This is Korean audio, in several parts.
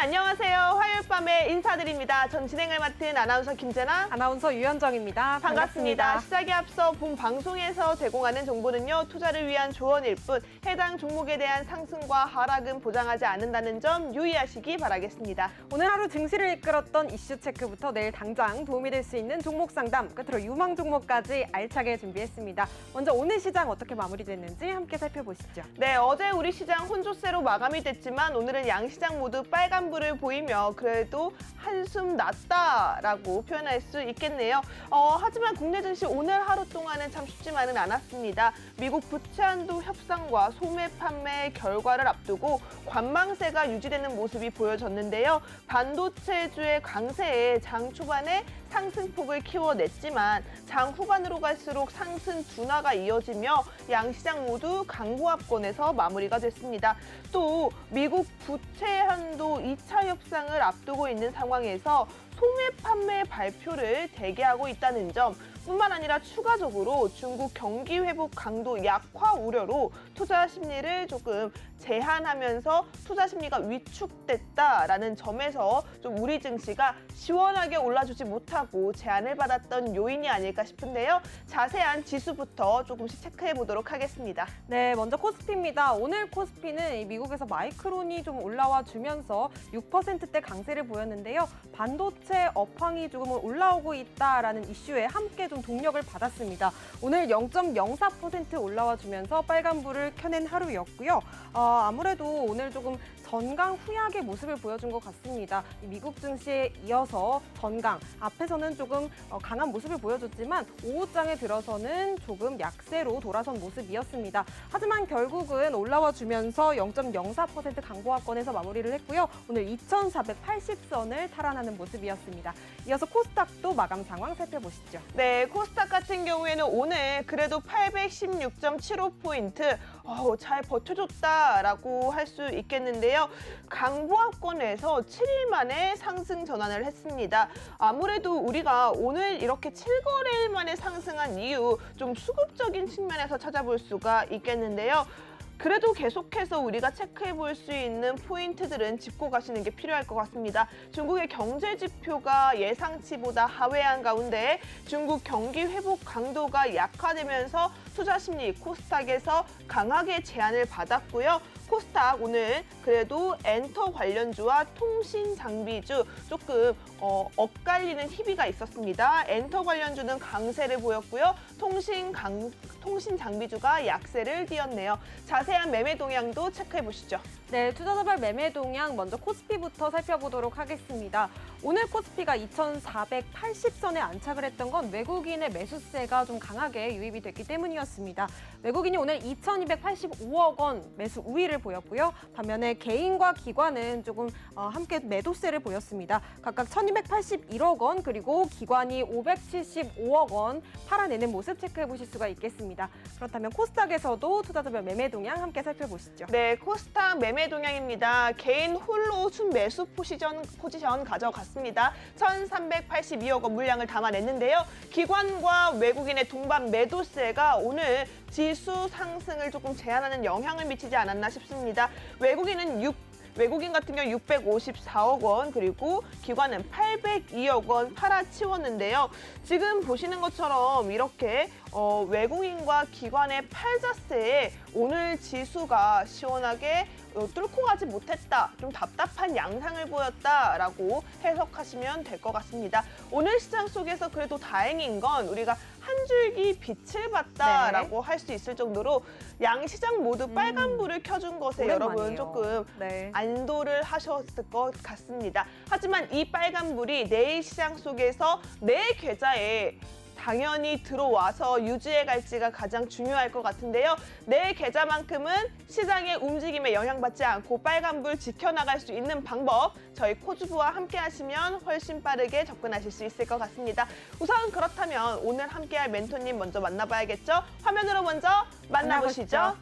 안녕하세요. 화요일 밤에 인사드립니다. 전 진행을 맡은 아나운서 김재나, 아나운서 유현정입니다. 반갑습니다. 시작에 앞서 본 방송에서 제공하는 정보는요, 투자를 위한 조언일 뿐 해당 종목에 대한 상승과 하락은 보장하지 않는다는 점 유의하시기 바라겠습니다. 오늘 하루 증시를 이끌었던 이슈 체크부터 내일 당장 도움이 될 수 있는 종목 상담, 끝으로 유망 종목까지 알차게 준비했습니다. 먼저 오늘 시장 어떻게 마무리됐는지 함께 살펴보시죠. 네, 어제 우리 시장 혼조세로 마감이 됐지만 오늘은 양시장 모두 빨간불을 보이며 그래도 한숨 났다라고 표현할 수 있겠네요. 하지만 국내 증시 오늘 하루 동안은 참 쉽지만은 않았습니다. 미국 부채 한도 협상과 소매 판매 결과를 앞두고 관망세가 유지되는 모습이 보여졌는데요. 반도체주의 강세에 장 초반에 상승폭을 키워냈지만 장 후반으로 갈수록 상승 둔화가 이어지며 양시장 모두 강보합권에서 마무리가 됐습니다. 또 미국 부채 한도 2차 협상을 앞두고 있는 상황에서 소매 판매 발표를 대기하고 있다는 점 뿐만 아니라 추가적으로 중국 경기 회복 강도 약화 우려로 투자 심리를 조금 제한하면서 투자 심리가 위축됐다라는 점에서 좀 우리 증시가 시원하게 올라주지 못하고 제한을 받았던 요인이 아닐까 싶은데요. 자세한 지수부터 조금씩 체크해 보도록 하겠습니다. 네, 먼저 코스피입니다. 오늘 코스피는 미국에서 마이크론이 좀 올라와 주면서 6%대 강세를 보였는데요. 반도체 업황이 조금은 올라오고 있다라는 이슈에 함께 좀 동력을 받았습니다. 오늘 0.04% 올라와 주면서 빨간불을 켜낸 하루였고요. 아무래도 오늘 조금 전강 후약의 모습을 보여준 것 같습니다. 미국 증시에 이어서 전강, 앞에서는 조금 강한 모습을 보여줬지만 오후장에 들어서는 조금 약세로 돌아선 모습이었습니다. 하지만 결국은 올라와 주면서 0.04% 강보합권에서 마무리를 했고요. 오늘 2,480선을 탈환하는 모습이었습니다. 이어서 코스닥도 마감 상황 살펴보시죠. 네, 코스닥 같은 경우에는 오늘 그래도 816.75포인트 잘 버텨줬다라고 할 수 있겠는데요. 강보합권에서 7일 만에 상승 전환을 했습니다. 아무래도 우리가 오늘 이렇게 7거래일 만에 상승한 이유 좀 수급적인 측면에서 찾아볼 수가 있겠는데요. 그래도 계속해서 우리가 체크해 볼 수 있는 포인트들은 짚고 가시는 게 필요할 것 같습니다. 중국의 경제 지표가 예상치보다 하회한 가운데 중국 경기 회복 강도가 약화되면서 투자 심리 코스닥에서 강하게 제한을 받았고요. 코스닥 오늘 그래도 엔터 관련주와 통신 장비주 조금 엇갈리는 희비가 있었습니다. 엔터 관련주는 강세를 보였고요. 통신 장비주가 약세를 띄었네요. 자세한 매매 동향도 체크해 보시죠. 네, 투자자별 매매 동향 먼저 코스피부터 살펴보도록 하겠습니다. 오늘 코스피가 2,480선에 안착을 했던 건 외국인의 매수세가 좀 강하게 유입이 됐기 때문이었습니다. 외국인이 오늘 2,285억 원 매수 우위를 보였고요. 반면에 개인과 기관은 조금 함께 매도세를 보였습니다. 각각 1,281억 원 그리고 기관이 575억 원 팔아내는 모습 체크해 보실 수가 있겠습니다. 그렇다면 코스닥에서도 투자자별 매매 동향 함께 살펴보시죠. 네, 코스닥 매매 동향입니다. 개인 홀로 순매수 포지션 가져갔습니다. 1,382억 원 물량을 담아냈는데요. 기관과 외국인의 동반 매도세가 오늘 지수 상승을 조금 제한하는 영향을 미치지 않았나 싶습니다. 외국인 같은 경우 654억 원 그리고 기관은 802억 원 팔아치웠는데요. 지금 보시는 것처럼 이렇게 외국인과 기관의 팔자세에 오늘 지수가 시원하게 뚫고 가지 못했다, 좀 답답한 양상을 보였다라고 해석하시면 될 것 같습니다. 오늘 시장 속에서 그래도 다행인 건 우리가 한 줄기 빛을 봤다라고 할 수 있을 정도로 양시장 모두 빨간불을 켜준 것에 여러분 조금 안도를 하셨을 것 같습니다. 하지만 이 빨간불이 내일 시장 속에서 내 계좌에 당연히 들어와서 유지해 갈지가 가장 중요할 것 같은데요. 내 계좌만큼은 시장의 움직임에 영향받지 않고 빨간불 지켜나갈 수 있는 방법 저희 코주부와 함께 하시면 훨씬 빠르게 접근하실 수 있을 것 같습니다. 우선 그렇다면 오늘 함께할 멘토님 먼저 만나봐야겠죠? 화면으로 먼저 만나보시죠.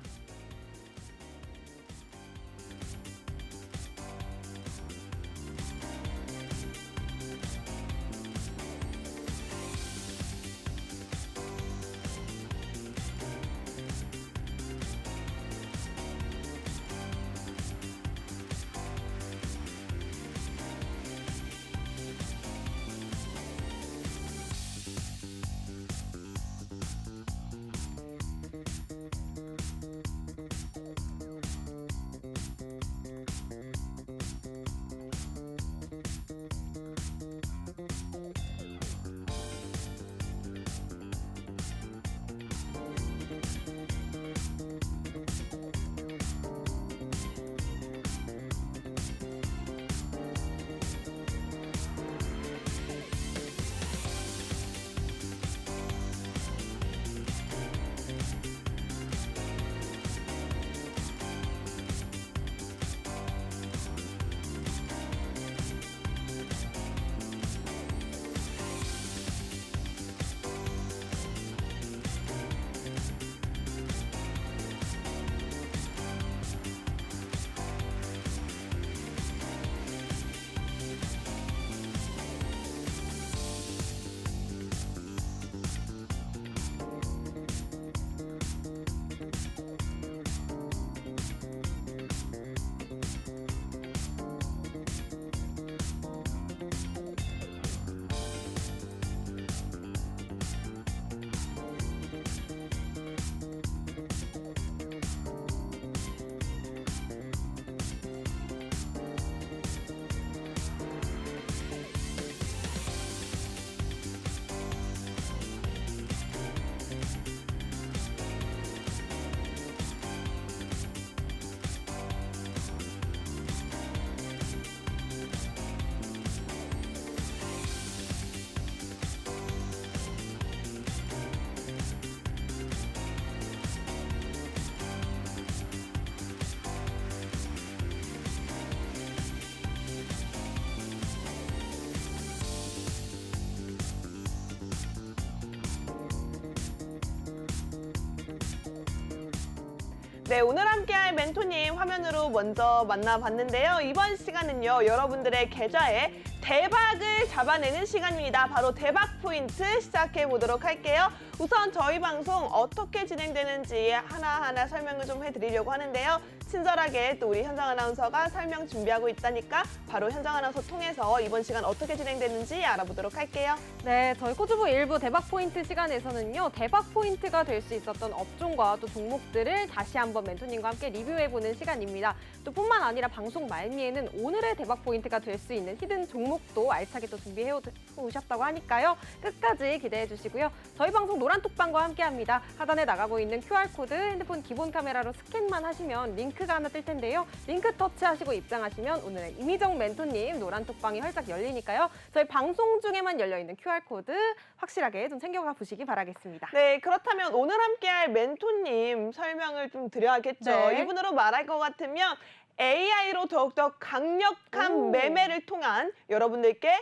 네, 오늘 함께할 멘토님 화면으로 먼저 만나봤는데요. 이번 시간은요, 여러분들의 계좌에 대박을 잡아내는 시간입니다. 바로 대박 포인트 시작해 보도록 할게요. 우선 저희 방송 어떻게 진행되는지 하나하나 설명을 좀 해드리려고 하는데요. 친절하게 또 우리 현정 아나운서가 설명 준비하고 있다니까 바로 현정 아나운서 통해서 이번 시간 어떻게 진행되는지 알아보도록 할게요. 네, 저희 코주부 일부 대박 포인트 시간에서는요, 대박 포인트가 될 수 있었던 업종과 또 종목들을 다시 한번 멘토님과 함께 리뷰해보는 시간입니다. 또 뿐만 아니라 방송 말미에는 오늘의 대박 포인트가 될 수 있는 히든 종목도 알차게 또 준비해 오셨다고 하니까요. 끝까지 기대해 주시고요. 저희 방송 노란톡방과 함께합니다. 하단에 나가고 있는 QR코드 핸드폰 기본 카메라로 스캔만 하시면 링크가 하나 뜰 텐데요. 링크 터치하시고 입장하시면 오늘의 이미정 멘토님 노란톡방이 활짝 열리니까요. 저희 방송 중에만 열려있는 QR코드 확실하게 좀 챙겨가 보시기 바라겠습니다. 네, 그렇다면 오늘 함께할 멘토님 설명을 좀 드려야겠죠. 네. 이분으로 말할 것 같으면 AI로 더욱더 강력한 매매를 통한 여러분들께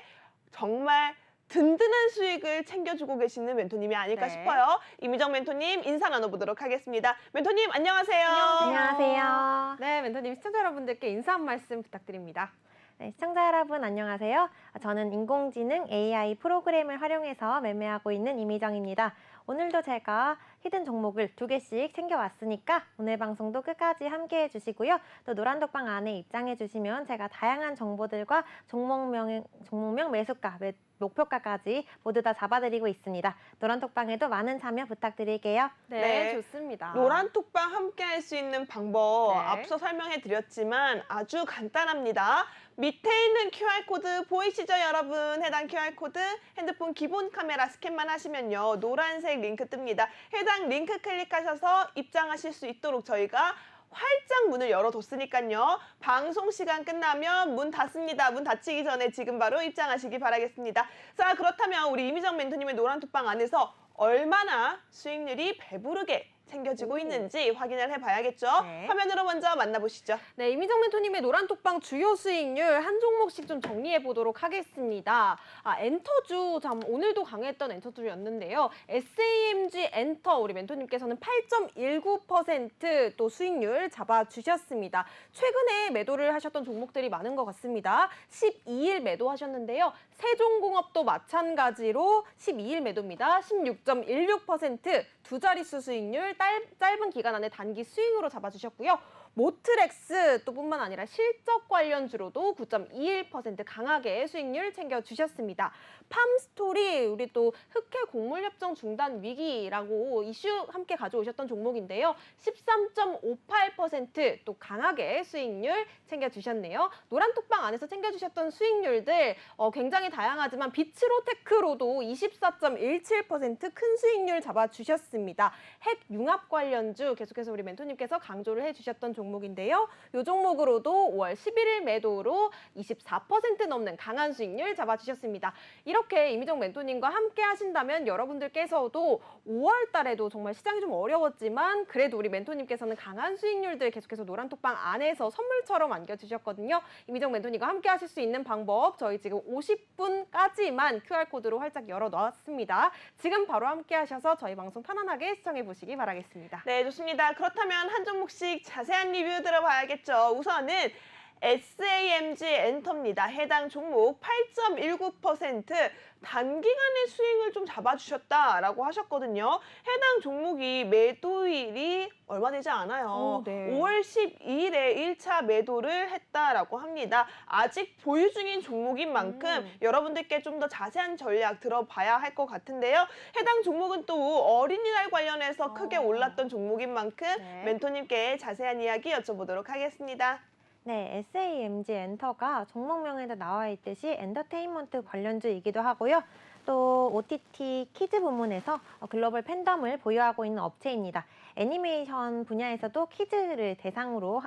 정말 든든한 수익을 챙겨주고 계시는 멘토님이 아닐까 네. 싶어요. 이미정 멘토님 인사 나눠보도록 하겠습니다. 멘토님 안녕하세요. 안녕하세요. 네, 멘토님 시청자 여러분들께 인사 한 말씀 부탁드립니다. 네, 시청자 여러분 안녕하세요. 저는 인공지능 AI 프로그램을 활용해서 매매하고 있는 이미정입니다. 오늘도 제가 히든 종목을 2개씩 챙겨왔으니까 오늘 방송도 끝까지 함께해 주시고요. 또 노란독방 안에 입장해 주시면 제가 다양한 정보들과 종목명 매수가, 목표가까지 모두 다 잡아드리고 있습니다. 노란톡방에도 많은 참여 부탁드릴게요. 네, 네. 좋습니다. 노란톡방 함께할 수 있는 방법 네. 앞서 설명해드렸지만 아주 간단합니다. 밑에 있는 QR코드 보이시죠 여러분? 해당 QR코드 핸드폰 기본 카메라 스캔만 하시면요. 노란색 링크 뜹니다. 해당 링크 클릭하셔서 입장하실 수 있도록 저희가 활짝 문을 열어뒀으니까요. 방송 시간 끝나면 문 닫습니다. 문 닫히기 전에 지금 바로 입장하시기 바라겠습니다. 자, 그렇다면 우리 이미정 멘토님의 노란톡방 안에서 얼마나 수익률이 배부르게 챙겨지고 있는지 확인을 해봐야겠죠. 네. 화면으로 먼저 만나보시죠. 네, 이미정 멘토님의 노란톡방 주요 수익률 한 종목씩 좀 정리해 보도록 하겠습니다. 엔터주, 참 오늘도 강했던 엔터주였는데요. SAMG 엔터 우리 멘토님께서는 8.19% 또 수익률 잡아주셨습니다. 최근에 매도를 하셨던 종목들이 많은 것 같습니다. 12일 매도하셨는데요. 세종공업도 마찬가지로 12일 매도입니다. 16.16% 두 자릿수 수익률 짧은 기간 안에 단기 수익으로 잡아주셨고요. 모트렉스 또 뿐만 아니라 실적 관련주로도 9.21% 강하게 수익률 챙겨주셨습니다. 팜스토리 우리 또 흑해 곡물 협정 중단 위기라고 이슈 함께 가져오셨던 종목인데요. 13.58% 또 강하게 수익률 챙겨주셨네요. 노란톡방 안에서 챙겨주셨던 수익률들 굉장히 다양하지만 비츠로테크로도 24.17% 큰 수익률 잡아주셨습니다. 핵 융합 관련주 계속해서 우리 멘토님께서 강조를 해주셨던 종목인데요. 이 종목으로도 5월 11일 매도로 24% 넘는 강한 수익률 잡아주셨습니다. 이렇게 이미정 멘토님과 함께 하신다면 여러분들께서도 5월 달에도 정말 시장이 좀 어려웠지만 그래도 우리 멘토님께서는 강한 수익률들 계속해서 노란톡방 안에서 선물처럼 안겨주셨거든요. 이미정 멘토님과 함께 하실 수 있는 방법 저희 지금 50분까지만 QR코드로 활짝 열어놓았습니다. 지금 바로 함께 하셔서 저희 방송 편안하게 시청해 보시기 바라겠습니다. 네, 좋습니다. 그렇다면 한 종목씩 자세한 리뷰 들어봐야겠죠. 우선은 SAMG 엔터입니다. 해당 종목 8.19% 단기간에 수익을 좀 잡아주셨다라고 하셨거든요. 해당 종목이 매도일이 얼마 되지 않아요. 네. 5월 12일에 1차 매도를 했다라고 합니다. 아직 보유 중인 종목인 만큼 여러분들께 좀 더 자세한 전략 들어봐야 할 것 같은데요. 해당 종목은 또 어린이날 관련해서 크게 올랐던 종목인 만큼 네. 멘토님께 자세한 이야기 여쭤보도록 하겠습니다. 네, SAMG 엔터가 종목명에도 나와 있듯이 엔터테인먼트 관련주이기도 하고요. 또 OTT 키즈 부문에서 글로벌 팬덤을 보유하고 있는 업체입니다. 애니메이션 분야에서도 키즈를 대상으로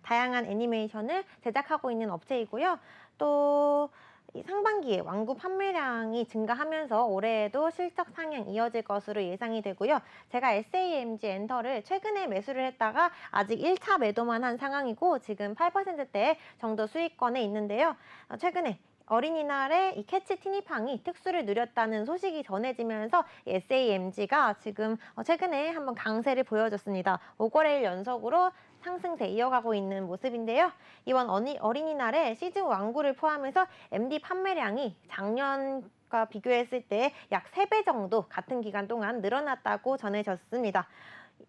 다양한 애니메이션을 제작하고 있는 업체이고요. 또 이 상반기에 완구 판매량이 증가하면서 올해에도 실적 상향 이어질 것으로 예상이 되고요. 제가 SAMG 엔터를 최근에 매수를 했다가 아직 1차 매도만 한 상황이고 지금 8%대 정도 수익권에 있는데요. 최근에 어린이날에 이 캐치 티니팡이 특수를 누렸다는 소식이 전해지면서 SAMG가 지금 최근에 한번 강세를 보여줬습니다. 5거래일 연속으로 상승세 이어가고 있는 모습인데요. 이번 어린이날에 시즌 완구를 포함해서 MD 판매량이 작년과 비교했을 때 약 3배 정도 같은 기간 동안 늘어났다고 전해졌습니다.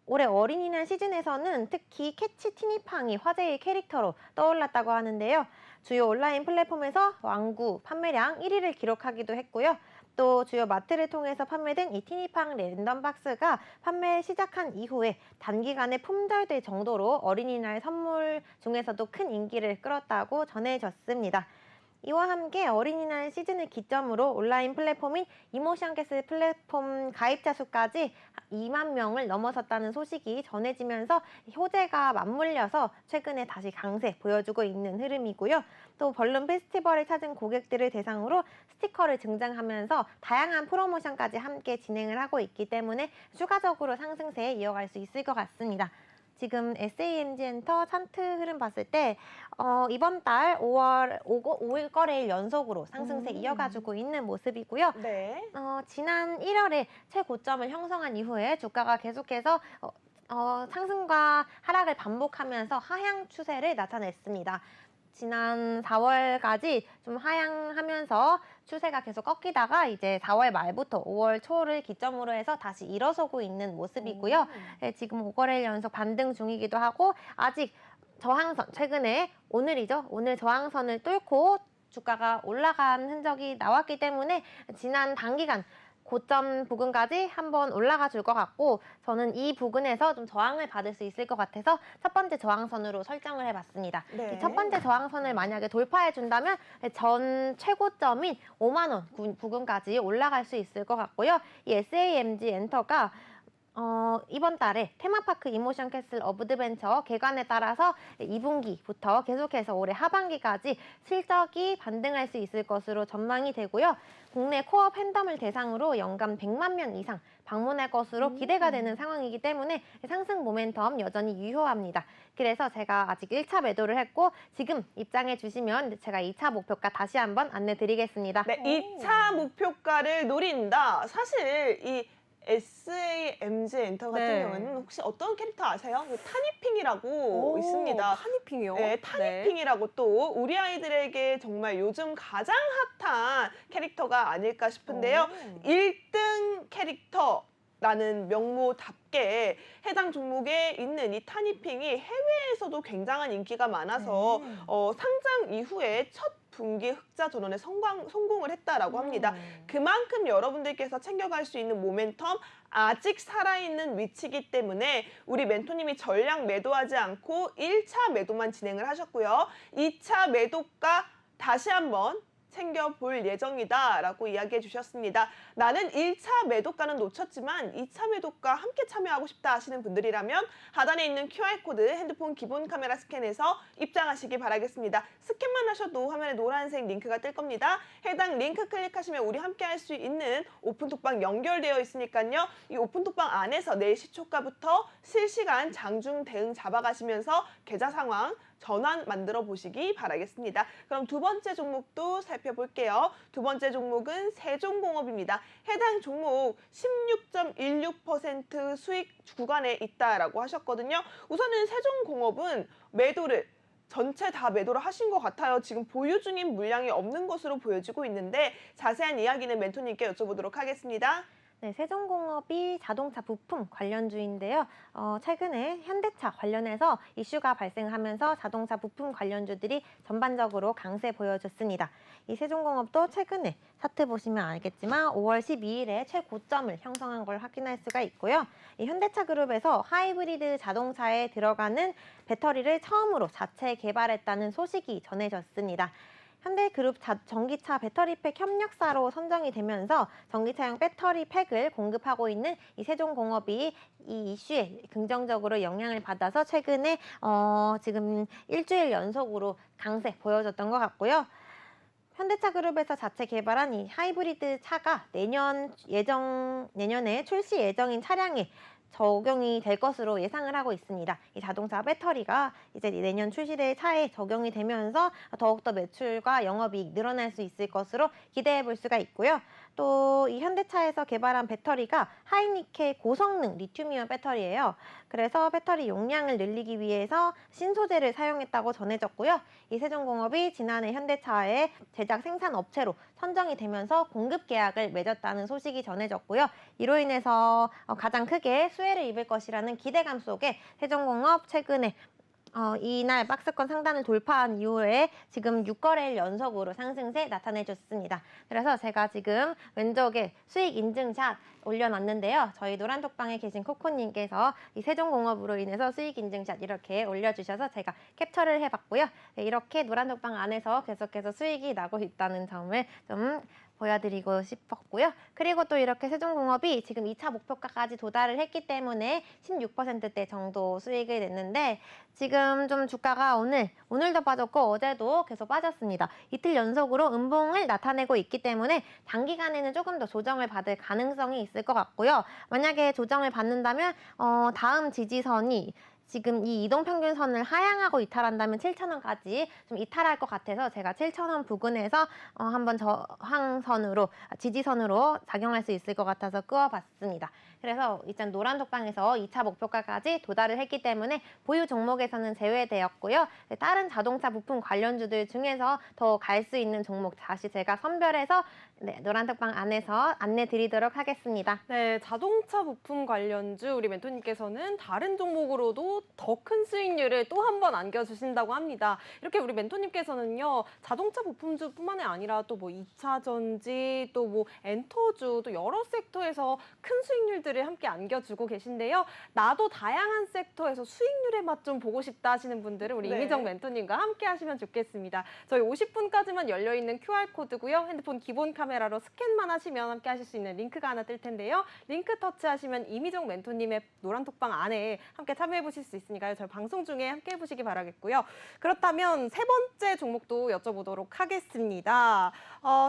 올해 어린이날 시즌에서는 특히 캐치 티니팡이 화제의 캐릭터로 떠올랐다고 하는데요. 주요 온라인 플랫폼에서 완구 판매량 1위를 기록하기도 했고요. 또 주요 마트를 통해서 판매된 이 티니팡 랜덤 박스가 판매 시작한 이후에 단기간에 품절될 정도로 어린이날 선물 중에서도 큰 인기를 끌었다고 전해졌습니다. 이와 함께 어린이날 시즌을 기점으로 온라인 플랫폼인 이모션캐슬 플랫폼 가입자 수까지 2만 명을 넘어섰다는 소식이 전해지면서 호재가 맞물려서 최근에 다시 강세 보여주고 있는 흐름이고요. 또 벌룬 페스티벌을 찾은 고객들을 대상으로 스티커를 증정하면서 다양한 프로모션까지 함께 진행을 하고 있기 때문에 추가적으로 상승세에 이어갈 수 있을 것 같습니다. 지금 SAMG 엔터 차트 흐름 봤을 때 이번 달 5일 거래일 연속으로 상승세 이어가지고 있는 모습이고요. 네. 지난 1월에 최고점을 형성한 이후에 주가가 계속해서 상승과 하락을 반복하면서 하향 추세를 나타냈습니다. 지난 4월까지 좀 하향하면서 추세가 계속 꺾이다가 이제 4월 말부터 5월 초를 기점으로 해서 다시 일어서고 있는 모습이고요. 지금 5거래일 연속 반등 중이기도 하고 아직 저항선, 최근에 오늘이죠. 오늘 저항선을 뚫고 주가가 올라간 흔적이 나왔기 때문에 지난 단기간 고점 부근까지 한번 올라가 줄 것 같고 저는 이 부근에서 좀 저항을 받을 수 있을 것 같아서 첫 번째 저항선으로 설정을 해봤습니다. 네. 첫 번째 저항선을 만약에 돌파해 준다면 전 최고점인 5만 원 부근까지 올라갈 수 있을 것 같고요. 이 SAMG 엔터가 이번 달에 테마파크 이모션 캐슬 어드벤처 개관에 따라서 2분기부터 계속해서 올해 하반기까지 실적이 반등할 수 있을 것으로 전망이 되고요. 국내 코어 팬덤을 대상으로 연간 100만 명 이상 방문할 것으로 기대가 되는 상황이기 때문에 상승 모멘텀 여전히 유효합니다. 그래서 제가 아직 1차 매도를 했고 지금 입장해 주시면 제가 2차 목표가 다시 한번 안내 드리겠습니다. 네, 2차 목표가를 노린다. 사실 이 SAMG 엔터 같은 네. 경우는 혹시 어떤 캐릭터 아세요? 그 타니핑이라고 있습니다. 타니핑이요? 네, 타니핑이라고 또 우리 아이들에게 정말 요즘 가장 핫한 캐릭터가 아닐까 싶은데요. 1등 캐릭터라는 명모답게 해당 종목에 있는 이 타니핑이 해외에서도 굉장한 인기가 많아서 상장 이후에 첫 분기 흑자 전환에 성공을 했다라고 합니다. 그만큼 여러분들께서 챙겨갈 수 있는 모멘텀 아직 살아있는 위치이기 때문에 우리 멘토님이 전량 매도하지 않고 1차 매도만 진행을 하셨고요. 2차 매도가 다시 한번 챙겨볼 예정이다라고 이야기해 주셨습니다. 나는 1차 매도가는 놓쳤지만 2차 매도가 함께 참여하고 싶다 하시는 분들이라면 하단에 있는 QR코드 핸드폰 기본 카메라 스캔해서 입장하시기 바라겠습니다. 스캔만 하셔도 화면에 노란색 링크가 뜰 겁니다. 해당 링크 클릭하시면 우리 함께 할 수 있는 오픈톡방 연결되어 있으니까요. 이 오픈톡방 안에서 내일 시초가부터 실시간 장중 대응 잡아가시면서 계좌 상황 전환 만들어 보시기 바라겠습니다. 그럼 두 번째 종목도 살펴볼게요. 두 번째 종목은 세종공업입니다. 해당 종목 16.16% 수익 구간에 있다라고 하셨거든요. 우선은 세종공업은 매도를 전체 다 매도를 하신 것 같아요. 지금 보유 중인 물량이 없는 것으로 보여지고 있는데 자세한 이야기는 멘토님께 여쭤보도록 하겠습니다. 네, 세종공업이 자동차 부품 관련주인데요. 최근에 현대차 관련해서 이슈가 발생하면서 자동차 부품 관련주들이 전반적으로 강세 보여줬습니다. 이 세종공업도 최근에 차트 보시면 알겠지만 5월 12일에 최고점을 형성한 걸 확인할 수가 있고요. 이 현대차 그룹에서 하이브리드 자동차에 들어가는 배터리를 처음으로 자체 개발했다는 소식이 전해졌습니다. 현대그룹 전기차 배터리팩 협력사로 선정이 되면서 전기차용 배터리 팩을 공급하고 있는 이 세종공업이 이 이슈에 긍정적으로 영향을 받아서 최근에 지금 일주일 연속으로 강세 보여줬던 것 같고요. 현대차 그룹에서 자체 개발한 이 하이브리드 차가 내년에 출시 예정인 차량에 적용이 될 것으로 예상을 하고 있습니다. 이 자동차 배터리가 이제 내년 출시될 차에 적용이 되면서 더욱더 매출과 영업이익 늘어날 수 있을 것으로 기대해 볼 수가 있고요. 또 이 현대차에서 개발한 배터리가 하이니켈 고성능 리튬이온 배터리예요. 그래서 배터리 용량을 늘리기 위해서 신소재를 사용했다고 전해졌고요. 이 세종공업이 지난해 현대차의 제작 생산 업체로 선정이 되면서 공급 계약을 맺었다는 소식이 전해졌고요. 이로 인해서 가장 크게 수혜를 입을 것이라는 기대감 속에 세종공업 최근에 이날 박스권 상단을 돌파한 이후에 지금 6거래일 연속으로 상승세 나타내줬습니다. 그래서 제가 지금 왼쪽에 수익 인증샷 올려놨는데요. 저희 노란톡방에 계신 코코님께서 이 세종공업으로 인해서 수익 인증샷 이렇게 올려주셔서 제가 캡처를 해봤고요. 네, 이렇게 노란톡방 안에서 계속해서 수익이 나고 있다는 점을 좀 보여드리고 싶었고요. 그리고 또 이렇게 세종공업이 지금 2차 목표가까지 도달을 했기 때문에 16%대 정도 수익을 냈는데 지금 좀 주가가 오늘도 빠졌고 어제도 계속 빠졌습니다. 이틀 연속으로 음봉을 나타내고 있기 때문에 단기간에는 조금 더 조정을 받을 가능성이 있을 것 같고요. 만약에 조정을 받는다면 다음 지지선이 지금 이 이동평균선을 하향하고 이탈한다면 7,000원까지 좀 이탈할 것 같아서 제가 7,000원 부근에서 한번 저항선으로 지지선으로 작용할 수 있을 것 같아서 끄어봤습니다. 그래서 일단 노란톡방에서 2차 목표가까지 도달을 했기 때문에 보유 종목에서는 제외되었고요. 다른 자동차 부품 관련주들 중에서 더 갈 수 있는 종목 다시 제가 선별해서 노란톡방 안에서 안내 드리도록 하겠습니다. 네, 자동차 부품 관련주 우리 멘토님께서는 다른 종목으로도 더 큰 수익률을 또 한 번 안겨주신다고 합니다. 이렇게 우리 멘토님께서는요, 자동차 부품주뿐만이 아니라 또 뭐 2차 전지, 또 뭐 엔터주, 또 여러 섹터에서 큰 수익률들을 함께 안겨주고 계신데요. 나도 다양한 섹터에서 수익률의 맛 좀 보고 싶다 하시는 분들은 우리 네. 이미정 멘토님과 함께 하시면 좋겠습니다. 저희 50분까지만 열려있는 QR코드고요. 핸드폰 기본 카메라로 스캔만 하시면 함께 하실 수 있는 링크가 하나 뜰 텐데요. 링크 터치하시면 이미정 멘토님의 노란톡방 안에 함께 참여해보실 수 있으니까요. 저희 방송 중에 함께 해보시기 바라겠고요. 그렇다면 세 번째 종목도 여쭤보도록 하겠습니다.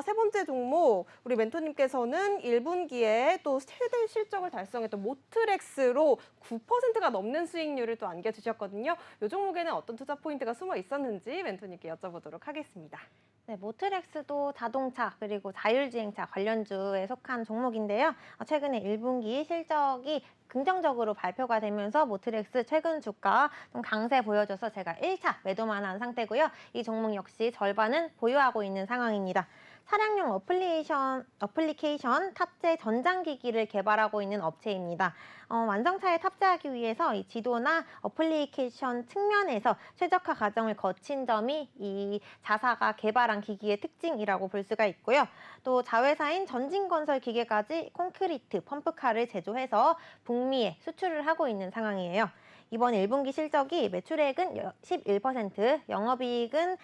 세 번째 종목, 우리 멘토님께서는 1분기에 또 최대 실적을 달성했던 모트렉스로 9%가 넘는 수익률을 또 안겨주셨거든요. 이 종목에는 어떤 투자 포인트가 숨어 있었는지 멘토님께 여쭤보도록 하겠습니다. 네, 모트렉스도 자동차 그리고 자율주행차 관련주에 속한 종목인데요. 최근에 1분기 실적이 긍정적으로 발표가 되면서 모트렉스 최근 주가 좀 강세 보여줘서 제가 1차 매도만 한 상태고요. 이 종목 역시 절반은 보유하고 있는 상황입니다. 차량용 어플리케이션 탑재 전장기기를 개발하고 있는 업체입니다. 완성차에 탑재하기 위해서 이 지도나 어플리케이션 측면에서 최적화 과정을 거친 점이 이 자사가 개발한 기기의 특징이라고 볼 수가 있고요. 또 자회사인 전진건설 기계까지 콘크리트 펌프카를 제조해서 북미에 수출을 하고 있는 상황이에요. 이번 1분기 실적이 매출액은 11%, 영업이익은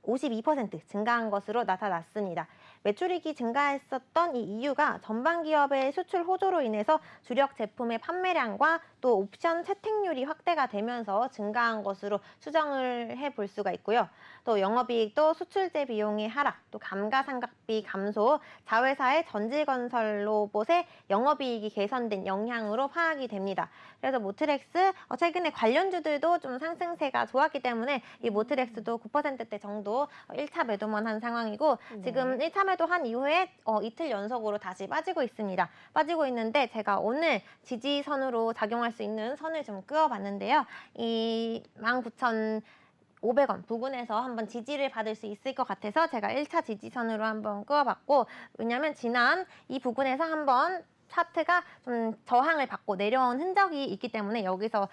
52% 증가한 것으로 나타났습니다. 매출이익이 증가했었던 이 이유가 전반 기업의 수출 호조로 인해서 주력 제품의 판매량과 또 옵션 채택률이 확대가 되면서 증가한 것으로 추정을 해볼 수가 있고요. 또 영업이익도 수출제 비용의 하락, 또 감가상각비 감소, 자회사의 전지건설 로봇의 영업이익이 개선된 영향으로 파악이 됩니다. 그래서 모트렉스 최근에 관련주들도 좀 상승세가 좋았기 때문에 이 모트렉스도 9%대 정도 1차 매도만 한 상황이고 지금 1차 매도한 이후에 이틀 연속으로 다시 빠지고 있습니다. 빠지고 있는데 제가 오늘 지지선으로 작용할 수 있는 선을 좀 그어봤는데요. 이 19,500원 부근에서 한번 지지를 받을 수 있을 것 같아서 제가 1차 지지선으로 한번 그어봤고 왜냐하면 지난 이 부근에서 한번 차트가 좀 저항을 받고 내려온 흔적이 있기 때문에 여기서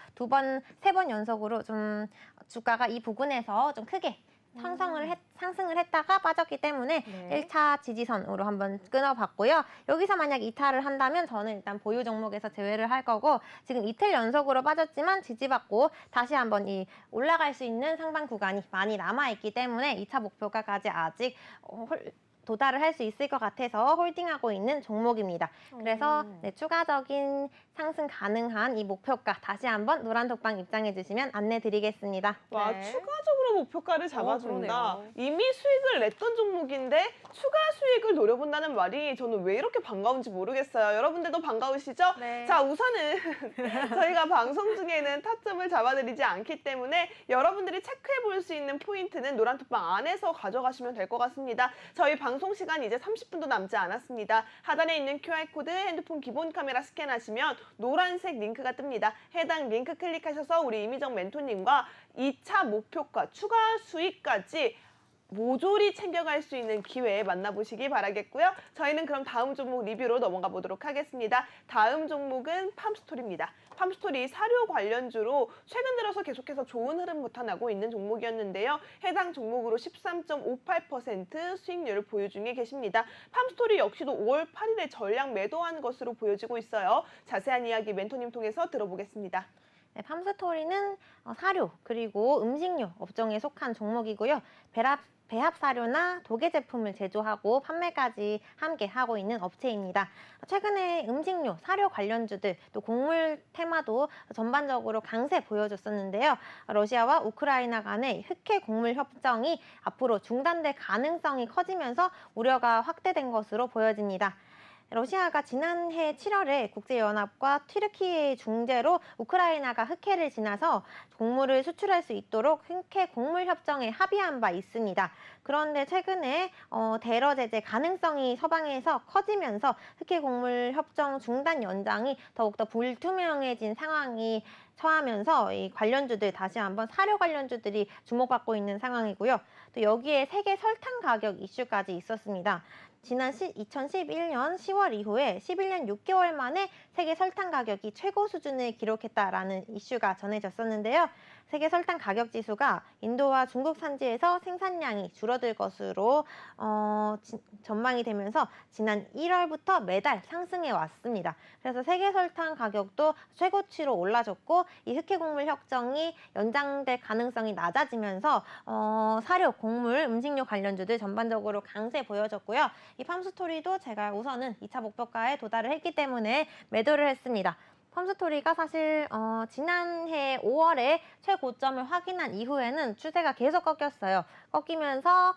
세 번 연속으로 좀 주가가 이 부근에서 좀 크게 상승을 했다가 빠졌기 때문에 네. 1차 지지선으로 한번 끊어봤고요. 여기서 만약 이탈을 한다면 저는 일단 보유 종목에서 제외를 할 거고 지금 이틀 연속으로 빠졌지만 지지받고 다시 한번 이 올라갈 수 있는 상방 구간이 많이 남아있기 때문에 2차 목표가까지 아직 도달을 할 수 있을 것 같아서 홀딩하고 있는 종목입니다. 그래서 추가적인 상승 가능한 이 목표가 다시 한번 노란톡방 입장해 주시면 안내 드리겠습니다. 와, 네. 추가적으로 목표가를 잡아준다. 그러네요. 이미 수익을 냈던 종목인데 추가 수익을 노려본다는 말이 저는 왜 이렇게 반가운지 모르겠어요. 여러분들도 반가우시죠? 네. 자, 우선은 저희가 방송 중에는 타점을 잡아드리지 않기 때문에 여러분들이 체크해 볼 수 있는 포인트는 노란톡방 안에서 가져가시면 될 것 같습니다. 저희 방송 시간 이제 30분도 남지 않았습니다. 하단에 있는 QR코드 핸드폰 기본 카메라 스캔하시면 노란색 링크가 뜹니다. 해당 링크 클릭하셔서 우리 이미정 멘토님과 2차 목표가 추가 수익까지 모조리 챙겨갈 수 있는 기회에 만나보시기 바라겠고요. 저희는 그럼 다음 종목 리뷰로 넘어가 보도록 하겠습니다. 다음 종목은 팜스토리입니다. 팜스토리 사료 관련주로 최근 들어서 계속해서 좋은 흐름 나타나고 있는 종목이었는데요. 해당 종목으로 13.58% 수익률을 보유 중에 계십니다. 팜스토리 역시도 5월 8일에 전량 매도한 것으로 보여지고 있어요. 자세한 이야기 멘토님 통해서 들어보겠습니다. 네, 팜스토리는 사료 그리고 음식료 업종에 속한 종목이고요. 배합 사료나 도개 제품을 제조하고 판매까지 함께 하고 있는 업체입니다. 최근에 음식료, 사료 관련주들 또 곡물 테마도 전반적으로 강세 보여줬었는데요. 러시아와 우크라이나 간의 흑해 곡물 협정이 앞으로 중단될 가능성이 커지면서 우려가 확대된 것으로 보여집니다. 러시아가 지난해 7월에 국제연합과 튀르키예의 중재로 우크라이나가 흑해를 지나서 곡물을 수출할 수 있도록 흑해 곡물 협정에 합의한 바 있습니다. 그런데 최근에 대러 제재 가능성이 서방에서 커지면서 흑해 곡물 협정 중단 연장이 더욱더 불투명해진 상황이 처하면서 이 관련주들 다시 한번 사료 관련주들이 주목받고 있는 상황이고요. 또 여기에 세계 설탕 가격 이슈까지 있었습니다. 지난 2011년 10월 이후에 11년 6개월 만에 세계 설탕 가격이 최고 수준을 기록했다라는 이슈가 전해졌었는데요. 세계 설탕 가격 지수가 인도와 중국 산지에서 생산량이 줄어들 것으로 전망이 되면서 지난 1월부터 매달 상승해 왔습니다. 그래서 세계 설탕 가격도 최고치로 올라졌고 이 흑해 곡물 협정이 연장될 가능성이 낮아지면서 사료, 곡물, 음식료 관련주들 전반적으로 강세 보여졌고요. 이 팜스토리도 제가 우선은 2차 목표가에 도달을 했기 때문에 매도를 했습니다. 팜스토리가 사실 지난해 5월에 최고점을 확인한 이후에는 추세가 계속 꺾였어요. 꺾이면서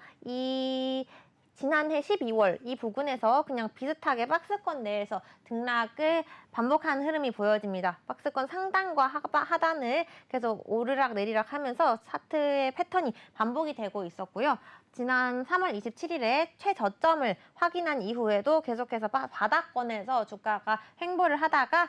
지난해 12월 이 부근에서 그냥 비슷하게 박스권 내에서 등락을 반복한 흐름이 보여집니다. 박스권 상단과 하단을 계속 오르락 내리락 하면서 차트의 패턴이 반복이 되고 있었고요. 지난 3월 27일에 최저점을 확인한 이후에도 계속해서 바닥권에서 주가가 횡보를 하다가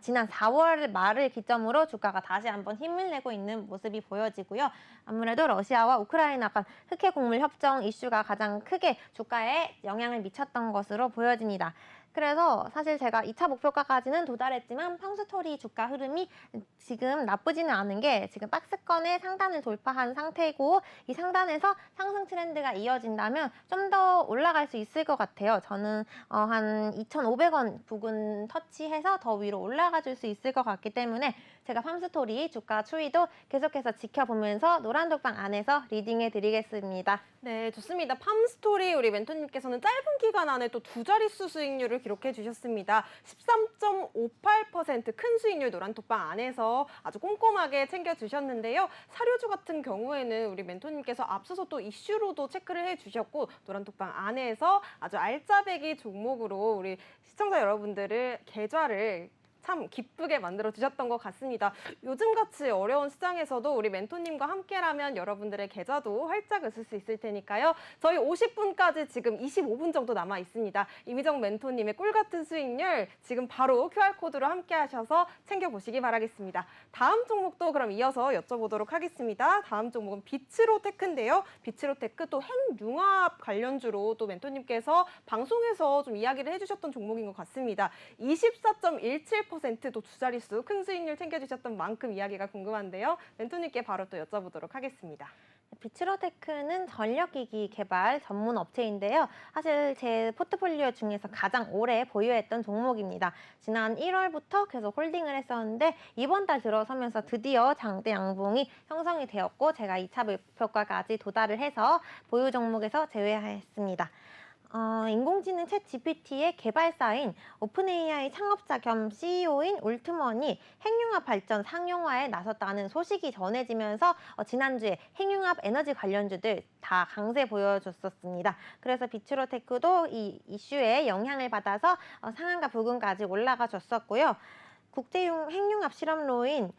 지난 4월 말을 기점으로 주가가 다시 한번 힘을 내고 있는 모습이 보여지고요. 아무래도 러시아와 우크라이나 간 흑해 곡물 협정 이슈가 가장 크게 주가에 영향을 미쳤던 것으로 보여집니다. 그래서 사실 제가 2차 목표가까지는 도달했지만 팜스토리 주가 흐름이 지금 나쁘지는 않은 게 지금 박스권의 상단을 돌파한 상태고 이 상단에서 상승 트렌드가 이어진다면 좀 더 올라갈 수 있을 것 같아요. 저는 한 2,500원 부근 터치해서 더 위로 올라가 줄 수 있을 것 같기 때문에 제가 팜스토리 주가 추이도 계속해서 지켜보면서 노란독방 안에서 리딩해 드리겠습니다. 네, 좋습니다. 팜스토리 우리 멘토님께서는 짧은 기간 안에 또 두 자릿수 수익률을 기록해 주셨습니다. 13.58% 큰 수익률 노란톡방 안에서 아주 꼼꼼하게 챙겨주셨는데요. 사료주 같은 경우에는 우리 멘토님께서 앞서서 또 이슈로도 체크를 해주셨고 노란톡방 안에서 아주 알짜배기 종목으로 우리 시청자 여러분들을 계좌를 참 기쁘게 만들어 주셨던 것 같습니다. 요즘같이 어려운 시장에서도 우리 멘토님과 함께라면 여러분들의 계좌도 활짝 웃을 수 있을 테니까요. 저희 50분까지 지금 25분 정도 남아 있습니다. 이미정 멘토님의 꿀같은 수익률 지금 바로 QR코드로 함께 하셔서 챙겨보시기 바라겠습니다. 다음 종목도 그럼 이어서 여쭤보도록 하겠습니다. 다음 종목은 비츠로테크인데요. 비츠로테크 또 핵융합 관련주로 또 멘토님께서 방송에서 좀 이야기를 해주셨던 종목인 것 같습니다. 24.17%또 두 자릿수 큰 수익률 챙겨주셨던 만큼 이야기가 궁금한데요. 멘토님께 바로 또 여쭤보도록 하겠습니다. 비츠로테크는 전력기기 개발 전문 업체인데요. 사실 제 포트폴리오 중에서 가장 오래 보유했던 종목입니다. 지난 1월부터 계속 홀딩을 했었는데 이번 달 들어서면서 드디어 장대 양봉이 형성이 되었고 제가 2차 목표가까지 도달을 해서 보유 종목에서 제외했습니다. 인공지능 챗 GPT의 개발사인 오픈AI 창업자 겸 CEO인 올트먼이 핵융합 발전 상용화에 나섰다는 소식이 전해지면서 지난주에 핵융합 에너지 관련주들 다 강세 보여줬었습니다. 그래서 비추로테크도 이 이슈에 영향을 받아서 상한가 부근까지 올라가 줬었고요. 국제용 핵융합 실험로인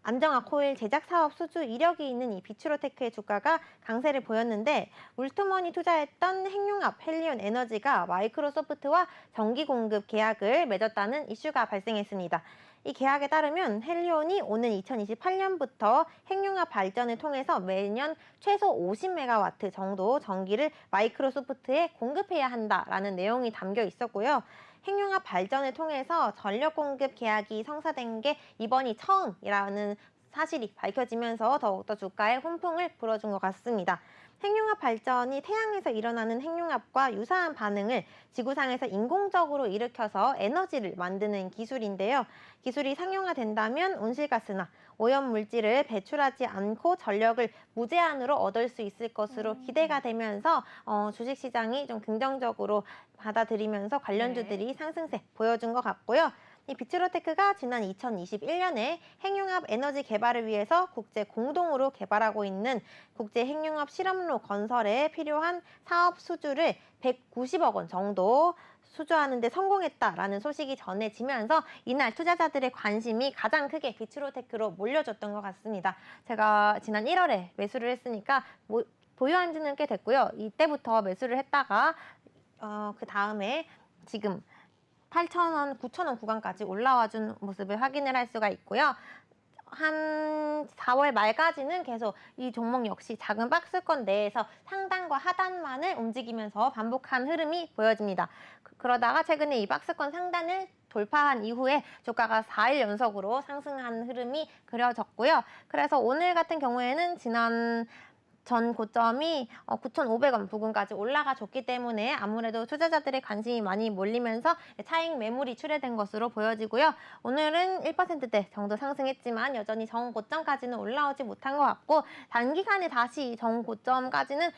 안정화 코일 제작 사업 수주 이력이 있는 이 비추로테크의 주가가 강세를 보였는데 울트먼이 투자했던 핵융합 헬리온 에너지가 마이크로소프트와 전기 공급 계약을 맺었다는 이슈가 발생했습니다. 이 계약에 따르면 헬리온이 오는 2028년부터 핵융합 발전을 통해서 매년 최소 50메가와트 정도 전기를 마이크로소프트에 공급해야 한다라는 내용이 담겨 있었고요. 핵융합 발전을 통해서 전력 공급 계약이 성사된 게 이번이 처음이라는 사실이 밝혀지면서 더욱더 주가에 훈풍을 불어준 것 같습니다. 핵융합 발전이 태양에서 일어나는 핵융합과 유사한 반응을 지구상에서 인공적으로 일으켜서 에너지를 만드는 기술인데요. 기술이 상용화된다면 온실가스나 오염물질을 배출하지 않고 전력을 무제한으로 얻을 수 있을 것으로 기대가 되면서 주식시장이 좀 긍정적으로 받아들이면서 관련주들이 상승세 보여준 것 같고요. 이 비추로테크가 지난 2021년에 핵융합 에너지 개발을 위해서 국제 공동으로 개발하고 있는 국제 핵융합 실험로 건설에 필요한 사업 수주를 190억 원 정도 수주하는 데 성공했다라는 소식이 전해지면서 이날 투자자들의 관심이 가장 크게 비추로테크로 몰려졌던 것 같습니다. 제가 지난 1월에 매수를 했으니까 보유한 지는 꽤 됐고요. 이때부터 매수를 했다가 그 다음에 지금 8,000원, 9,000원 구간까지 올라와 준 모습을 확인을 할 수가 있고요. 한 4월 말까지는 계속 이 종목 역시 작은 박스권 내에서 상단과 하단만을 움직이면서 반복한 흐름이 보여집니다. 그러다가 최근에 이 박스권 상단을 돌파한 이후에 주가가 4일 연속으로 상승한 흐름이 그려졌고요. 그래서 오늘 같은 경우에는 지난 전 고점이 9,500원 부근까지 올라가 줬기 때문에 아무래도 투자자들의 관심이 많이 몰리면서 차익 매물이 출회된 것으로 보여지고요. 오늘은 1%대 정도 상승했지만 여전히 전 고점까지는 올라오지 못한 것 같고 단기간에 다시 전 고점까지는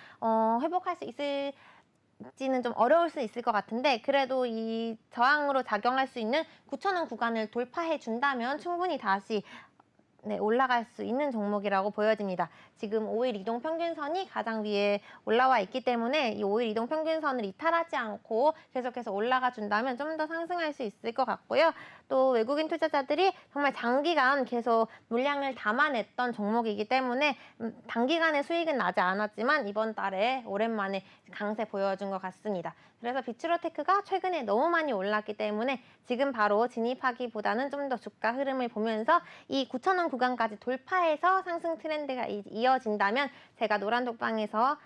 회복할 수 있을지는 좀 어려울 수 있을 것 같은데 그래도 이 저항으로 작용할 수 있는 9,000원 구간을 돌파해 준다면 충분히 다시 올라갈 수 있는 종목이라고 보여집니다. 지금 5일 이동 평균선이 가장 위에 올라와 있기 때문에 이 5일 이동 평균선을 이탈하지 않고 계속해서 올라가 준다면 좀 더 상승할 수 있을 것 같고요. 또 외국인 투자자들이 정말 장기간 계속 물량을 담아냈던 종목이기 때문에 단기간에 수익은 나지 않았지만 이번 달에 오랜만에 강세 보여준 것 같습니다. 그래서 비추로테크가 최근에 너무 많이 올랐기 때문에 지금 바로 진입하기보다는 좀 더 주가 흐름을 보면서 이 9,000원 구간까지 돌파해서 상승 트렌드가 이어진다면 제가 노란독방에서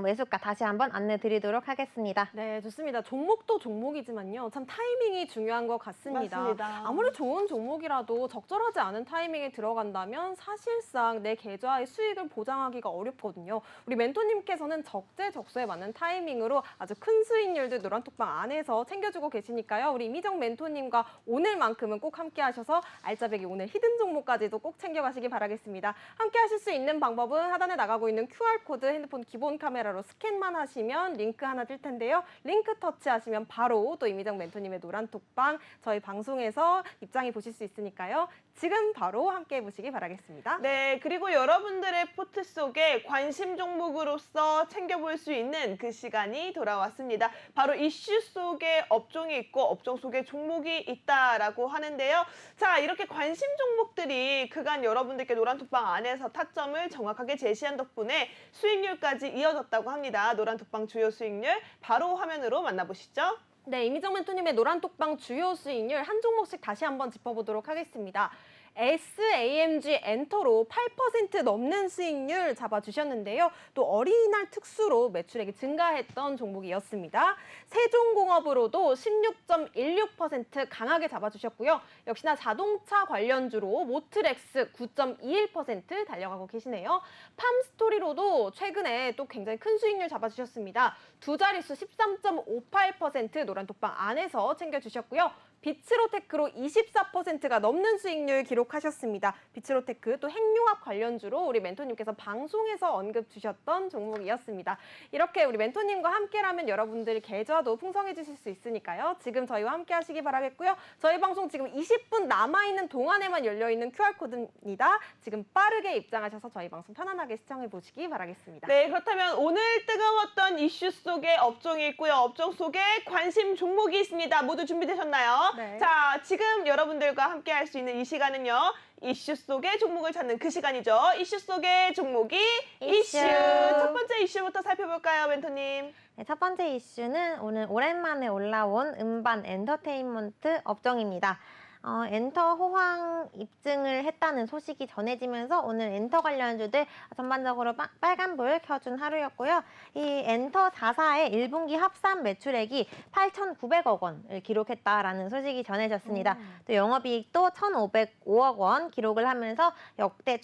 매수가 다시 한번 안내 드리도록 하겠습니다. 네, 좋습니다. 종목도 종목이지만요. 참 타이밍이 중요한 것 같습니다. 맞습니다. 아무리 좋은 종목이라도 적절하지 않은 타이밍에 들어간다면 사실상 내 계좌의 수익을 보장하기가 어렵거든요. 우리 멘토님께서는 적재적소에 맞는 타이밍으로 아주 큰 수익률도 노란톡방 안에서 챙겨주고 계시니까요. 우리 이미정 멘토님과 오늘만큼은 꼭 함께 하셔서 알짜배기 오늘 히든 종목까지도 꼭 챙겨가시기 바라겠습니다. 함께 하실 수 있는 방법은 하단에 나가고 있는 QR코드 핸드폰 기본 카메라로 스캔만 하시면 링크 하나 뜰 텐데요. 링크 터치하시면 바로 또 이미정 멘토님의 노란톡방 저희 방송에서 입장해 보실 수 있으니까요. 지금 바로 함께 해보시기 바라겠습니다. 네, 그리고 여러분들의 포트 속에 관심 종목으로서 챙겨볼 수 있는 그 시간이 돌아왔습니다. 바로 이슈 속에 업종이 있고 업종 속에 종목이 있다라고 하는데요. 자, 이렇게 관심 종목들이 그간 여러분들께 노란톡방 안에서 타점을 정확하게 제시한 덕분에 수익률까지 이어졌다고 합니다. 노란톡방 주요 수익률 바로 화면으로 만나보시죠. 네, 이미정 멘토님의 노란톡방 주요 수익률 한 종목씩 다시 한번 짚어보도록 하겠습니다. SAMG 엔터로 8% 넘는 수익률 잡아주셨는데요. 또 어린이날 특수로 매출액이 증가했던 종목이었습니다. 세종공업으로도 16.16% 강하게 잡아주셨고요. 역시나 자동차 관련주로 모트렉스 9.21% 달려가고 계시네요. 팜스토리로도 최근에 또 굉장히 큰 수익률 잡아주셨습니다. 두 자릿수 13.58% 노란톡방 안에서 챙겨주셨고요. 비츠로테크로 24%가 넘는 수익률 기록하셨습니다. 비츠로테크 또 핵융합 관련주로 우리 멘토님께서 방송에서 언급 주셨던 종목이었습니다. 이렇게 우리 멘토님과 함께라면 여러분들 계좌도 풍성해지실 수 있으니까요. 지금 저희와 함께 하시기 바라겠고요. 저희 방송 지금 20분 남아있는 동안에만 열려있는 QR코드입니다. 지금 빠르게 입장하셔서 저희 방송 편안하게 시청해 보시기 바라겠습니다. 네, 그렇다면 오늘 뜨거웠던 이슈 속에 업종이 있고요. 업종 속에 관심 종목이 있습니다. 모두 준비되셨나요? 네. 자, 지금 여러분들과 함께 할 수 있는 이 시간은요. 이슈 속의 종목을 찾는 그 시간이죠. 이슈 속의 종목이 이슈. 첫 번째 이슈부터 살펴볼까요, 멘토님? 네, 첫 번째 이슈는 오늘 오랜만에 올라온 음반 엔터테인먼트 업종입니다. 엔터 호황 입증을 했다는 소식이 전해지면서 오늘 엔터 관련주들 전반적으로 빨간불 켜준 하루였고요. 이 엔터 4사의 1분기 합산 매출액이 8,900억 원을 기록했다라는 소식이 전해졌습니다. 또 영업이익도 1,505억 원 기록을 하면서 역대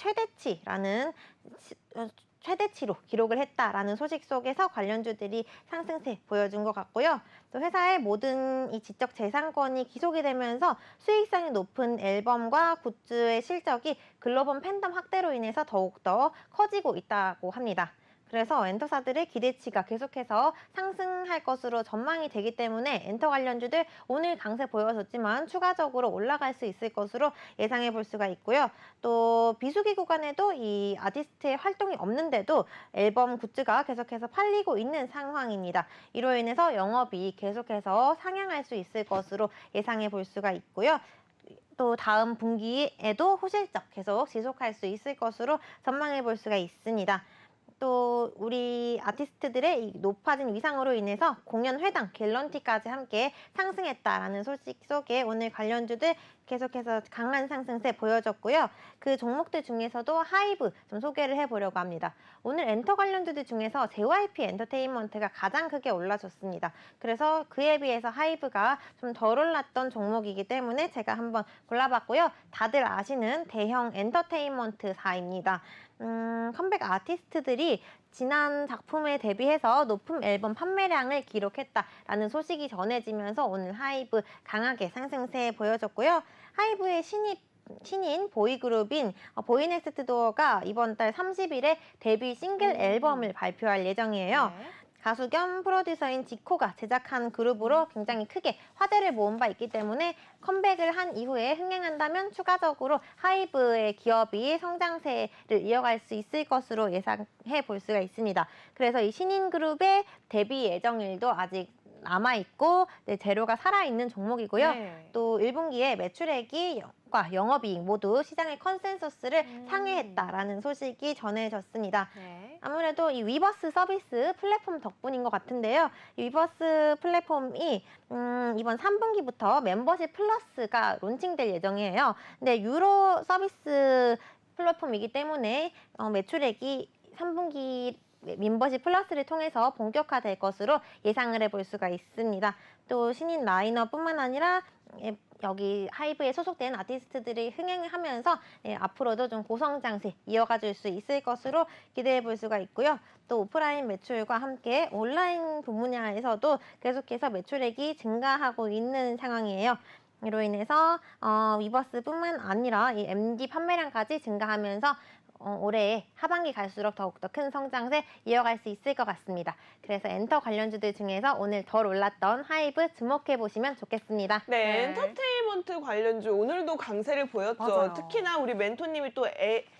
최대치로 기록을 했다라는 소식 속에서 관련주들이 상승세 보여준 것 같고요. 또 회사의 모든 이 지적 재산권이 기속이 되면서 수익성이 높은 앨범과 굿즈의 실적이 글로벌 팬덤 확대로 인해서 더욱더 커지고 있다고 합니다. 그래서 엔터사들의 기대치가 계속해서 상승할 것으로 전망이 되기 때문에 엔터 관련주들 오늘 강세 보여줬지만 추가적으로 올라갈 수 있을 것으로 예상해 볼 수가 있고요. 또 비수기 구간에도 이 아티스트의 활동이 없는데도 앨범 굿즈가 계속해서 팔리고 있는 상황입니다. 이로 인해서 영업이 계속해서 상향할 수 있을 것으로 예상해 볼 수가 있고요. 또 다음 분기에도 호실적 계속 지속할 수 있을 것으로 전망해 볼 수가 있습니다. 또 우리 아티스트들의 이 높아진 위상으로 인해서 공연 회당, 갤런티까지 함께 상승했다라는 소식 속에 오늘 관련주들 계속해서 강한 상승세 보여줬고요. 그 종목들 중에서도 하이브 좀 소개를 해보려고 합니다. 오늘 엔터 관련주들 중에서 JYP 엔터테인먼트가 가장 크게 올라줬습니다. 그래서 그에 비해서 하이브가 좀 덜 올랐던 종목이기 때문에 제가 한번 골라봤고요. 다들 아시는 대형 엔터테인먼트사입니다. 컴백 아티스트들이 지난 작품에 대비해서 높은 앨범 판매량을 기록했다라는 소식이 전해지면서 오늘 하이브 강하게 상승세 보여줬고요. 하이브의 신인 보이그룹인 보이넥스트도어가 이번 달 30일에 데뷔 싱글 앨범을 발표할 예정이에요. 네. 가수 겸 프로듀서인 지코가 제작한 그룹으로 굉장히 크게 화제를 모은 바 있기 때문에 컴백을 한 이후에 흥행한다면 추가적으로 하이브의 기업이 성장세를 이어갈 수 있을 것으로 예상해 볼 수가 있습니다. 그래서 이 신인 그룹의 데뷔 예정일도 아직 남아있고 재료가 살아있는 종목이고요. 네. 또 1분기에 매출액이 영업이익 모두 시장의 컨센서스를 상회했다라는 소식이 전해졌습니다. 네. 아무래도 이 위버스 서비스 플랫폼 덕분인 것 같은데요. 이 위버스 플랫폼이 이번 3분기부터 멤버십 플러스가 론칭될 예정이에요. 근데 유로 서비스 플랫폼이기 때문에 매출액이 3분기 멤버십 플러스를 통해서 본격화될 것으로 예상을 해볼 수가 있습니다. 또 신인 라이너뿐만 아니라 여기 하이브에 소속된 아티스트들이 흥행하면서 앞으로도 좀 고성장세 이어가줄 수 있을 것으로 기대해 볼 수가 있고요. 또 오프라인 매출과 함께 온라인 분야에서도 계속해서 매출액이 증가하고 있는 상황이에요. 이로 인해서 위버스뿐만 아니라 이 MD 판매량까지 증가하면서 올해 하반기 갈수록 더욱더 큰 성장세 이어갈 수 있을 것 같습니다. 그래서 엔터 관련주들 중에서 오늘 덜 올랐던 하이브 주목해 보시면 좋겠습니다. 네, 엔터테인먼트 관련주 오늘도 강세를 보였죠. 맞아요. 특히나 우리 멘토님이 또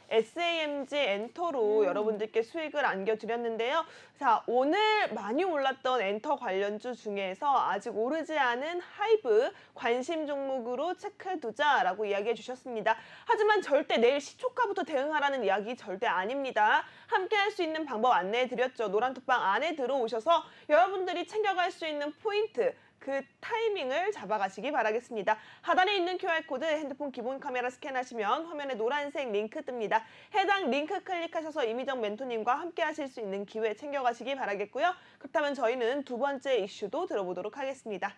SAMG 엔터로 여러분들께 수익을 안겨드렸는데요. 자, 오늘 많이 올랐던 엔터 관련주 중에서 아직 오르지 않은 하이브 관심 종목으로 체크해두자라고 이야기해 주셨습니다. 하지만 절대 내일 시초가부터 대응하라는 이야기 절대 아닙니다. 함께 할 수 있는 방법 안내해 드렸죠. 노란톡방 안에 들어오셔서 여러분들이 챙겨갈 수 있는 포인트, 그 타이밍을 잡아가시기 바라겠습니다. 하단에 있는 QR코드 핸드폰 기본 카메라 스캔하시면 화면에 노란색 링크 뜹니다. 해당 링크 클릭하셔서 이미정 멘토님과 함께 하실 수 있는 기회 챙겨가시기 바라겠고요. 그렇다면 저희는 두 번째 이슈도 들어보도록 하겠습니다.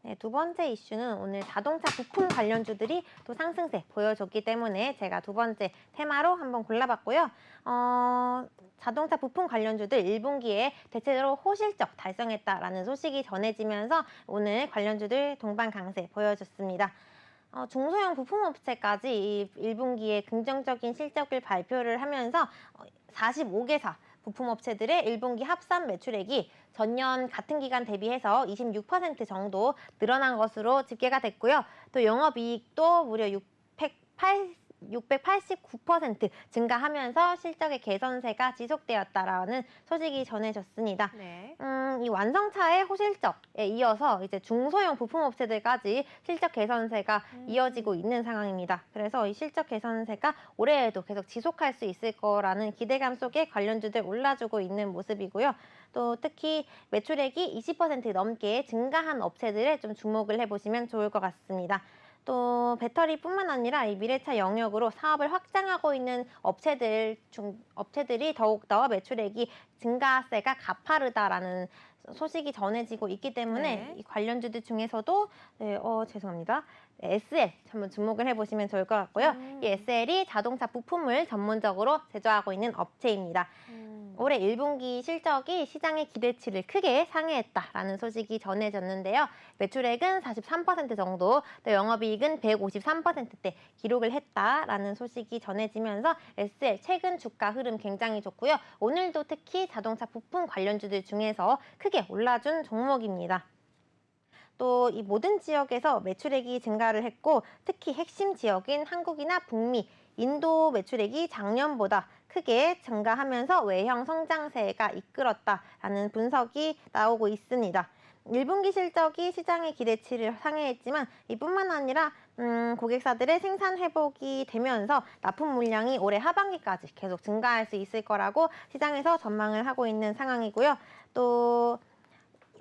네, 두 번째 이슈는 오늘 자동차 부품 관련주들이 또 상승세 보여줬기 때문에 제가 두 번째 테마로 한번 골라봤고요. 자동차 부품 관련주들 1분기에 대체로 호실적 달성했다라는 소식이 전해지면서 오늘 관련주들 동반 강세 보여줬습니다. 중소형 부품업체까지 이 1분기에 긍정적인 실적을 발표를 하면서 45개사 부품업체들의 1분기 합산 매출액이 전년 같은 기간 대비해서 26% 정도 늘어난 것으로 집계가 됐고요. 또 영업이익도 무려 689% 증가하면서 실적의 개선세가 지속되었다라는 소식이 전해졌습니다. 네. 이 완성차의 호실적에 이어서 이제 중소형 부품업체들까지 실적 개선세가 이어지고 있는 상황입니다. 그래서 이 실적 개선세가 올해에도 계속 지속할 수 있을 거라는 기대감 속에 관련주들 올라주고 있는 모습이고요. 또 특히 매출액이 20% 넘게 증가한 업체들에 좀 주목을 해보시면 좋을 것 같습니다. 또 배터리뿐만 아니라 이 미래차 영역으로 사업을 확장하고 있는 업체들이 더욱더 매출액이 증가세가 가파르다라는 소식이 전해지고 있기 때문에 네. 이 관련주들 중에서도 죄송합니다. SL 한번 주목을 해보시면 좋을 것 같고요. 이 SL이 자동차 부품을 전문적으로 제조하고 있는 업체입니다. 올해 1분기 실적이 시장의 기대치를 크게 상회했다라는 소식이 전해졌는데요. 매출액은 43% 정도, 또 영업이익은 153%대 기록을 했다라는 소식이 전해지면서 SL 최근 주가 흐름 굉장히 좋고요. 오늘도 특히 자동차 부품 관련주들 중에서 크게 올라준 종목입니다. 또 이 모든 지역에서 매출액이 증가를 했고 특히 핵심 지역인 한국이나 북미, 인도 매출액이 작년보다 크게 증가하면서 외형 성장세가 이끌었다라는 분석이 나오고 있습니다. 1분기 실적이 시장의 기대치를 상회했지만 이뿐만 아니라 고객사들의 생산 회복이 되면서 납품 물량이 올해 하반기까지 계속 증가할 수 있을 거라고 시장에서 전망을 하고 있는 상황이고요. 또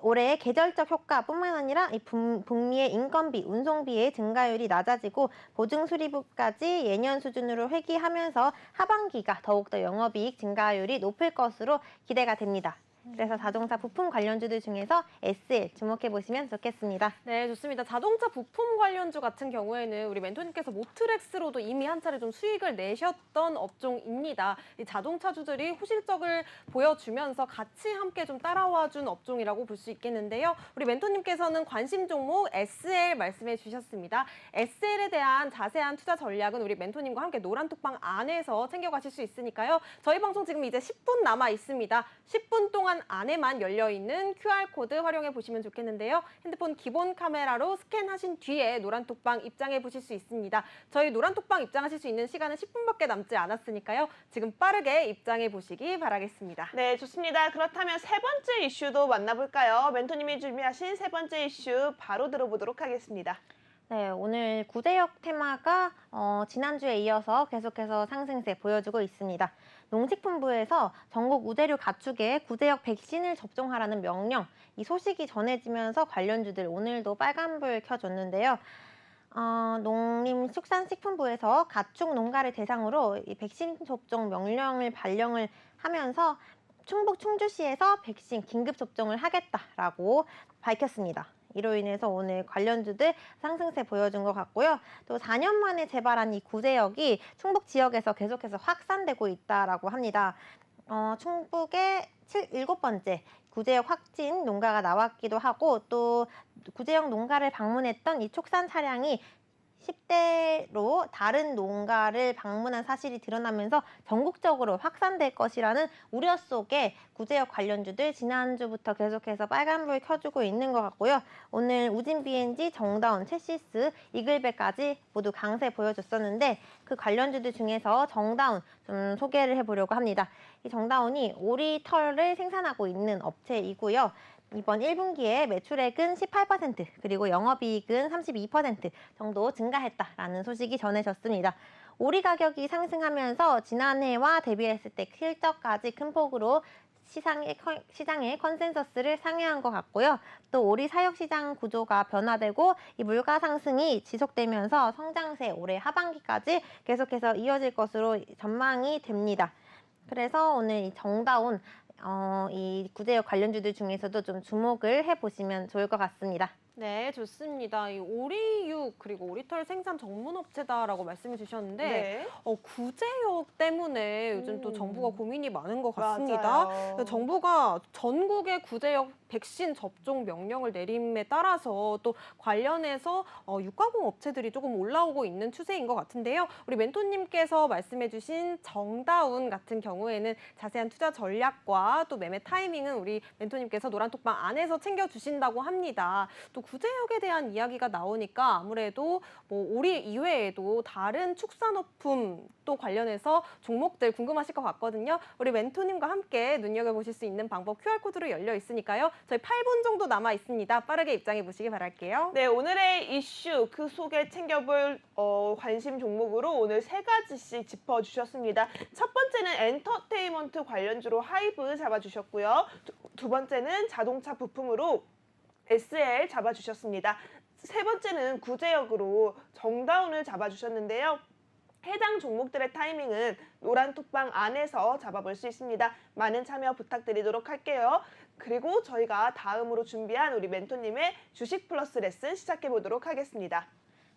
올해 계절적 효과뿐만 아니라 이 북미의 인건비, 운송비의 증가율이 낮아지고 보증 수리부까지 예년 수준으로 회귀하면서 하반기가 더욱더 영업이익 증가율이 높을 것으로 기대가 됩니다. 그래서 자동차 부품 관련주들 중에서 SL 주목해 보시면 좋겠습니다. 네, 좋습니다. 자동차 부품 관련주 같은 경우에는 우리 멘토님께서 모트렉스로도 이미 한 차례 좀 수익을 내셨던 업종입니다. 이 자동차주들이 호실적을 보여주면서 같이 함께 좀 따라와준 업종이라고 볼 수 있겠는데요. 우리 멘토님께서는 관심 종목 SL 말씀해 주셨습니다. SL에 대한 자세한 투자 전략은 우리 멘토님과 함께 노란톡방 안에서 챙겨가실 수 있으니까요. 저희 방송 지금 이제 10분 남아 있습니다. 10분 동안 안에만 열려있는 QR코드 활용해 보시면 좋겠는데요. 핸드폰 기본 카메라로 스캔하신 뒤에 노란톡방 입장해 보실 수 있습니다. 저희 노란톡방 입장하실 수 있는 시간은 10분밖에 남지 않았으니까요. 지금 빠르게 입장해 보시기 바라겠습니다. 네, 좋습니다. 그렇다면 세 번째 이슈도 만나볼까요? 멘토님이 준비하신 세 번째 이슈 바로 들어보도록 하겠습니다. 네, 오늘 구제역 테마가 지난주에 이어서 계속해서 상승세 보여주고 있습니다. 농식품부에서 전국 우대류 가축에 구제역 백신을 접종하라는 명령, 이 소식이 전해지면서 관련주들 오늘도 빨간불 켜줬는데요. 농림축산식품부에서 가축 농가를 대상으로 이 백신 접종 명령을 발령을 하면서 충북 충주시에서 백신 긴급 접종을 하겠다라고 밝혔습니다. 이로 인해서 오늘 관련주들 상승세 보여준 것 같고요. 또 4년 만에 재발한 이 구제역이 충북 지역에서 계속해서 확산되고 있다라고 합니다. 충북의 7번째 구제역 확진 농가가 나왔기도 하고 또 구제역 농가를 방문했던 이 촉산 차량이 10대로 다른 농가를 방문한 사실이 드러나면서 전국적으로 확산될 것이라는 우려 속에 구제역 관련주들 지난주부터 계속해서 빨간불 켜주고 있는 것 같고요. 오늘 우진 BNG, 정다운, 채시스, 이글베까지 모두 강세 보여줬었는데 그 관련주들 중에서 정다운 좀 소개를 해보려고 합니다. 이 정다운이 오리 털을 생산하고 있는 업체이고요. 이번 1분기에 매출액은 18% 그리고 영업이익은 32% 정도 증가했다라는 소식이 전해졌습니다. 오리 가격이 상승하면서 지난해와 대비했을 때 실적까지 큰 폭으로 시장의 컨센서스를 상회한 것 같고요. 또 오리 사육 시장 구조가 변화되고 이 물가 상승이 지속되면서 성장세 올해 하반기까지 계속해서 이어질 것으로 전망이 됩니다. 그래서 오늘 이 정다운 이 구제역 관련주들 중에서도 좀 주목을 해보시면 좋을 것 같습니다. 네, 좋습니다. 이 오리육 그리고 오리털 생산 전문업체다라고 말씀해 주셨는데 네. 구제역 때문에 요즘 또 정부가 고민이 많은 것 같습니다. 맞아요. 정부가 전국의 구제역 백신 접종 명령을 내림에 따라서 또 관련해서 육가공 업체들이 조금 올라오고 있는 추세인 것 같은데요. 우리 멘토님께서 말씀해주신 정다운 같은 경우에는 자세한 투자 전략과 또 매매 타이밍은 우리 멘토님께서 노란톡방 안에서 챙겨주신다고 합니다. 또 구제역에 대한 이야기가 나오니까 아무래도 뭐 오리 이외에도 다른 축산업품 또 관련해서 종목들 궁금하실 것 같거든요. 우리 멘토님과 함께 눈여겨보실 수 있는 방법 QR코드로 열려 있으니까요. 저희 8분 정도 남아 있습니다. 빠르게 입장해 보시기 바랄게요. 네, 오늘의 이슈 그 속에 챙겨볼 관심 종목으로 오늘 3가지씩 짚어주셨습니다. 첫 번째는 엔터테인먼트 관련주로 하이브 잡아주셨고요. 두 번째는 자동차 부품으로 SL 잡아주셨습니다. 세 번째는 구제역으로 정다운을 잡아주셨는데요. 해당 종목들의 타이밍은 노란톡방 안에서 잡아볼 수 있습니다. 많은 참여 부탁드리도록 할게요. 그리고 저희가 다음으로 준비한 우리 멘토님의 주식 플러스 레슨 시작해 보도록 하겠습니다.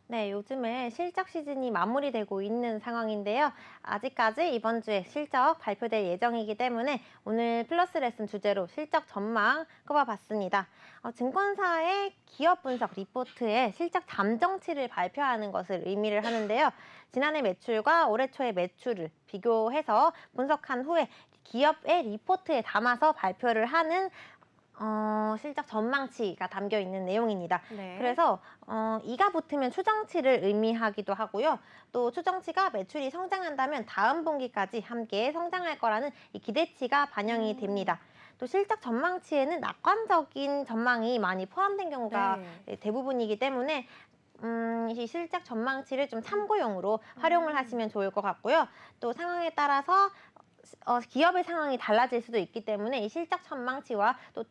네, 요즘에 실적 시즌이 마무리되고 있는 상황인데요. 아직까지 이번 주에 실적 발표될 예정이기 때문에 오늘 플러스 레슨 주제로 실적 전망 꼽아봤습니다. 증권사의 기업 분석 리포트에 실적 잠정치를 발표하는 것을 의미를 하는데요. 지난해 매출과 올해 초의 매출을 비교해서 분석한 후에 기업의 리포트에 담아서 발표를 하는 실적 전망치가 담겨 있는 내용입니다. 네. 그래서 이가 붙으면 추정치를 의미하기도 하고요. 또 추정치가 매출이 성장한다면 다음 분기까지 함께 성장할 거라는 이 기대치가 반영이 됩니다. 또 실적 전망치에는 낙관적인 전망이 많이 포함된 경우가 대부분이기 때문에 이 실적 전망치를 좀 참고용으로 활용을 하시면 좋을 것 같고요. 또 상황에 따라서 기업의 상황이 달라질 수도 있기 때문에 이 실적 전망치와 또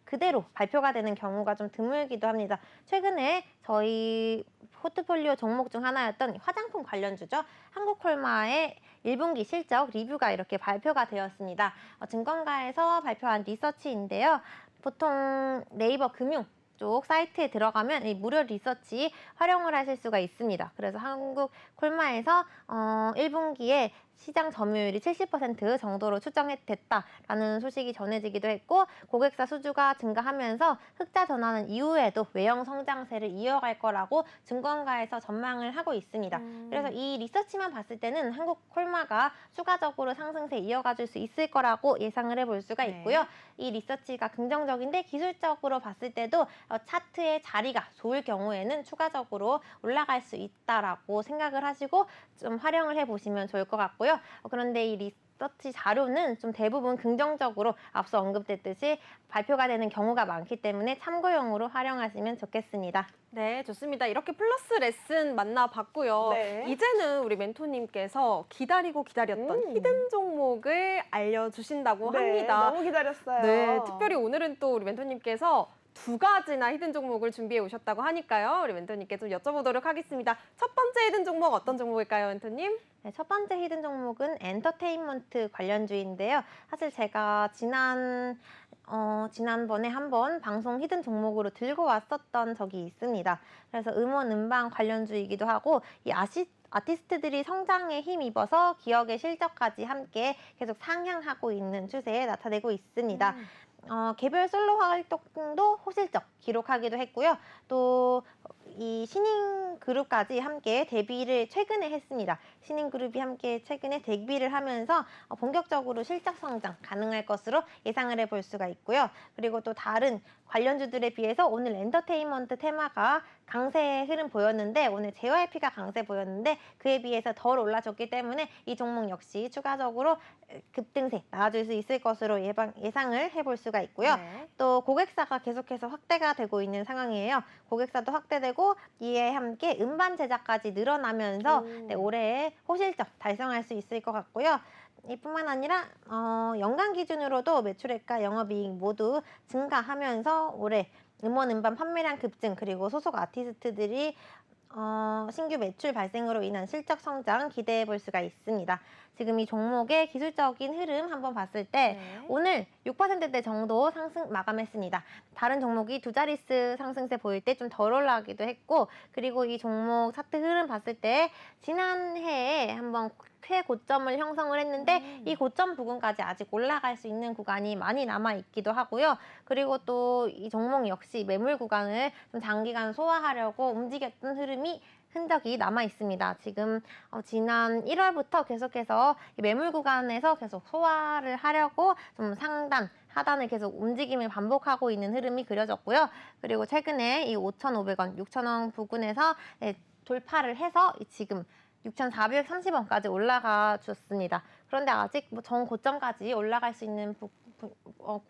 그대로 발표가 되는 경우가 좀 드물기도 합니다. 최근에 저희 포트폴리오 종목 중 하나였던 화장품 관련주죠. 한국콜마의 1분기 실적 리뷰가 이렇게 발표가 되었습니다. 증권가에서 발표한 리서치인데요. 보통 네이버 금융 쪽 사이트에 들어가면 이 무료 리서치 활용을 하실 수가 있습니다. 그래서 한국콜마에서 1분기에 시장 점유율이 70% 정도로 추정됐다라는 소식이 전해지기도 했고 고객사 수주가 증가하면서 흑자 전환은 이후에도 외형 성장세를 이어갈 거라고 증권가에서 전망을 하고 있습니다. 그래서 이 리서치만 봤을 때는 한국콜마가 추가적으로 상승세 이어가줄 수 있을 거라고 예상을 해볼 수가 있고요. 이 리서치가 긍정적인데 기술적으로 봤을 때도 차트의 자리가 좋을 경우에는 추가적으로 올라갈 수 있다라고 생각을 하시고 좀 활용을 해보시면 좋을 것 같고요. 그런데 이 리서치 자료는 좀 대부분 긍정적으로 앞서 언급됐듯이 발표가 되는 경우가 많기 때문에 참고용으로 활용하시면 좋겠습니다. 네, 좋습니다. 이렇게 플러스 레슨 만나봤고요. 네. 이제는 우리 멘토님께서 기다리고 기다렸던 히든 종목을 알려주신다고 합니다. 너무 기다렸어요. 네, 특별히 오늘은 또 우리 멘토님께서 2가지나 히든 종목을 준비해 오셨다고 하니까요. 우리 멘토님께 좀 여쭤보도록 하겠습니다. 첫 번째 히든 종목 어떤 종목일까요, 멘토님? 네, 첫 번째 히든 종목은 엔터테인먼트 관련주인데요. 사실 제가 지난번에 한번 방송 히든 종목으로 들고 왔었던 적이 있습니다. 그래서 음원, 음반 관련주이기도 하고 이 아티스트들이 성장에 힘입어서 기업의 실적까지 함께 계속 상향하고 있는 추세에 나타내고 있습니다. 개별 솔로 활동도 호실적 기록하기도 했고요. 또 이 신인 그룹까지 함께 데뷔를 최근에 했습니다. 신인 그룹이 함께 최근에 데뷔를 하면서 본격적으로 실적 성장 가능할 것으로 예상을 해볼 수가 있고요. 그리고 또 다른 관련주들에 비해서 오늘 엔터테인먼트 테마가 강세 흐름 보였는데 오늘 JYP가 강세 보였는데 그에 비해서 덜 올라줬기 때문에 이 종목 역시 추가적으로 급등세 나와줄 수 있을 것으로 예상을 해볼 수가 있고요. 또 고객사가 계속해서 확대가 되고 있는 상황이에요. 고객사도 확대되고 이에 함께 음반 제작까지 늘어나면서 올해 호실적 달성할 수 있을 것 같고요. 이뿐만 아니라 연간 기준으로도 매출액과 영업이익 모두 증가하면서 올해 음원, 음반 판매량 급증 그리고 소속 아티스트들이 신규 매출 발생으로 인한 실적 성장 기대해 볼 수가 있습니다. 지금 이 종목의 기술적인 흐름 한번 봤을 때 네. 오늘 6%대 정도 상승 마감했습니다. 다른 종목이 두 자릿수 상승세 보일 때 좀 덜 올라가기도 했고, 그리고 이 종목 차트 흐름 봤을 때 지난해에 한번 최고점을 형성을 했는데 이 고점 부근까지 아직 올라갈 수 있는 구간이 많이 남아 있기도 하고요. 그리고 또 이 종목 역시 매물 구간을 좀 장기간 소화하려고 움직였던 흔적이 남아 있습니다. 지금 지난 1월부터 계속해서 이 매물 구간에서 계속 소화를 하려고 좀 상단, 하단을 계속 움직임을 반복하고 있는 흐름이 그려졌고요. 그리고 최근에 이 5,500원, 6,000원 부근에서 돌파를 해서 지금 6,430원까지 올라가 줬습니다. 그런데 아직 전 고점까지 올라갈 수 있는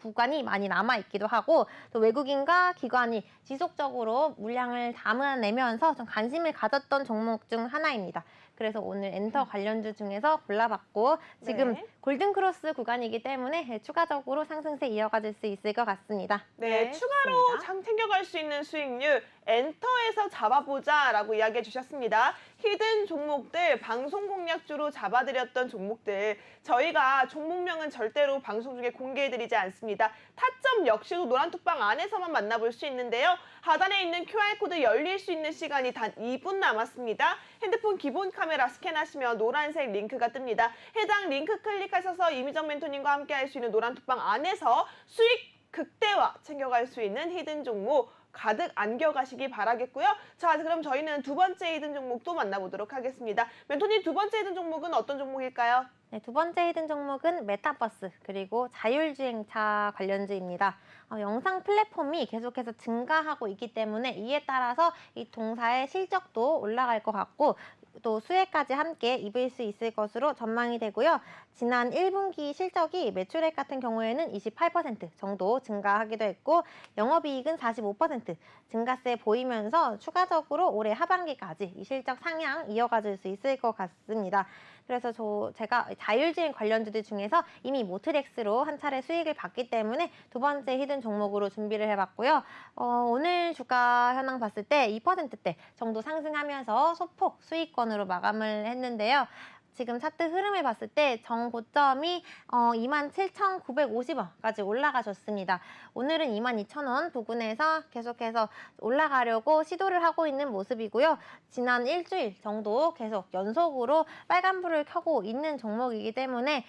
구간이 많이 남아 있기도 하고, 또 외국인과 기관이 지속적으로 물량을 담아내면서 좀 관심을 가졌던 종목 중 하나입니다. 그래서 오늘 엔터 관련주 중에서 골라봤고, 지금 네. 골든크로스 구간이기 때문에 추가적으로 상승세 이어가질 수 있을 것 같습니다. 네, 네, 추가로 좋습니다. 챙겨갈 수 있는 수익률 엔터에서 잡아보자라고 이야기해 주셨습니다. 히든 종목들, 방송 공략주로 잡아드렸던 종목들, 저희가 종목명은 절대로 방송 중에 공개해드리지 않습니다. 타점 역시도 노란톡방 안에서만 만나볼 수 있는데요. 하단에 있는 QR코드 열릴 수 있는 시간이 단 2분 남았습니다. 핸드폰 기본 카메라 스캔하시면 노란색 링크가 뜹니다. 해당 링크 클릭하셔서 이미정 멘토님과 함께 할 수 있는 노란톡방 안에서 수익 극대화 챙겨갈 수 있는 히든 종목 가득 안겨가시기 바라겠고요. 자, 그럼 저희는 두 번째 히든 종목도 만나보도록 하겠습니다. 멘토님, 두 번째 히든 종목은 어떤 종목일까요? 네, 두 번째 히든 종목은 메타버스 그리고 자율주행차 관련주입니다. 영상 플랫폼이 계속해서 증가하고 있기 때문에 이에 따라서 이 동사의 실적도 올라갈 것 같고, 또 수혜까지 함께 입을 수 있을 것으로 전망이 되고요. 지난 1분기 실적이 매출액 같은 경우에는 28% 정도 증가하기도 했고, 영업이익은 45% 증가세 보이면서 추가적으로 올해 하반기까지 이 실적 상향 이어가줄 수 있을 것 같습니다. 그래서 제가 자율주행 관련주들 중에서 이미 모트렉스로 한 차례 수익을 봤기 때문에 두 번째 히든 종목으로 준비를 해봤고요. 오늘 주가 현황 봤을 때 2%대 정도 상승하면서 소폭 수익권으로 마감을 했는데요. 지금 차트 흐름을 봤을 때 정고점이 27,950원까지 올라가셨습니다. 오늘은 22,000원 부근에서 계속해서 올라가려고 시도를 하고 있는 모습이고요. 지난 일주일 정도 계속 연속으로 빨간불을 켜고 있는 종목이기 때문에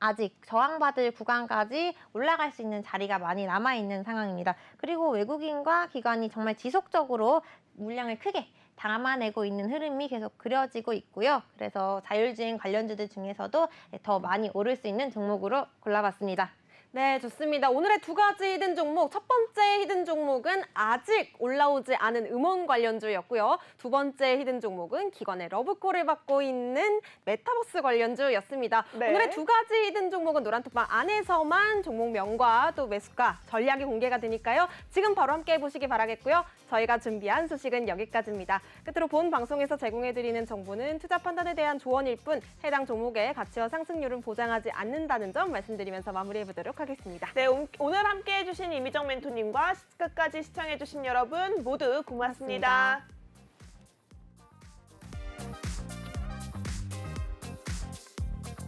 아직 저항받을 구간까지 올라갈 수 있는 자리가 많이 남아있는 상황입니다. 그리고 외국인과 기관이 정말 지속적으로 물량을 크게 담아내고 있는 흐름이 계속 그려지고 있고요. 그래서 자율주행 관련주들 중에서도 더 많이 오를 수 있는 종목으로 골라봤습니다. 네, 좋습니다. 오늘의 두 가지 히든 종목, 첫 번째 히든 종목은 아직 올라오지 않은 음원 관련주였고요. 두 번째 히든 종목은 기관의 러브콜을 받고 있는 메타버스 관련주였습니다. 네. 오늘의 두 가지 히든 종목은 노란톡방 안에서만 종목명과 또 매수가, 전략이 공개가 되니까요. 지금 바로 함께 해보시기 바라겠고요. 저희가 준비한 소식은 여기까지입니다. 끝으로 본 방송에서 제공해드리는 정보는 투자 판단에 대한 조언일 뿐 해당 종목의 가치와 상승률은 보장하지 않는다는 점 말씀드리면서 마무리해보도록 하겠습니다. 네, 오늘 함께 해주신 이미정 멘토님과 끝까지 시청해주신 여러분 모두 고맙습니다. 고맙습니다.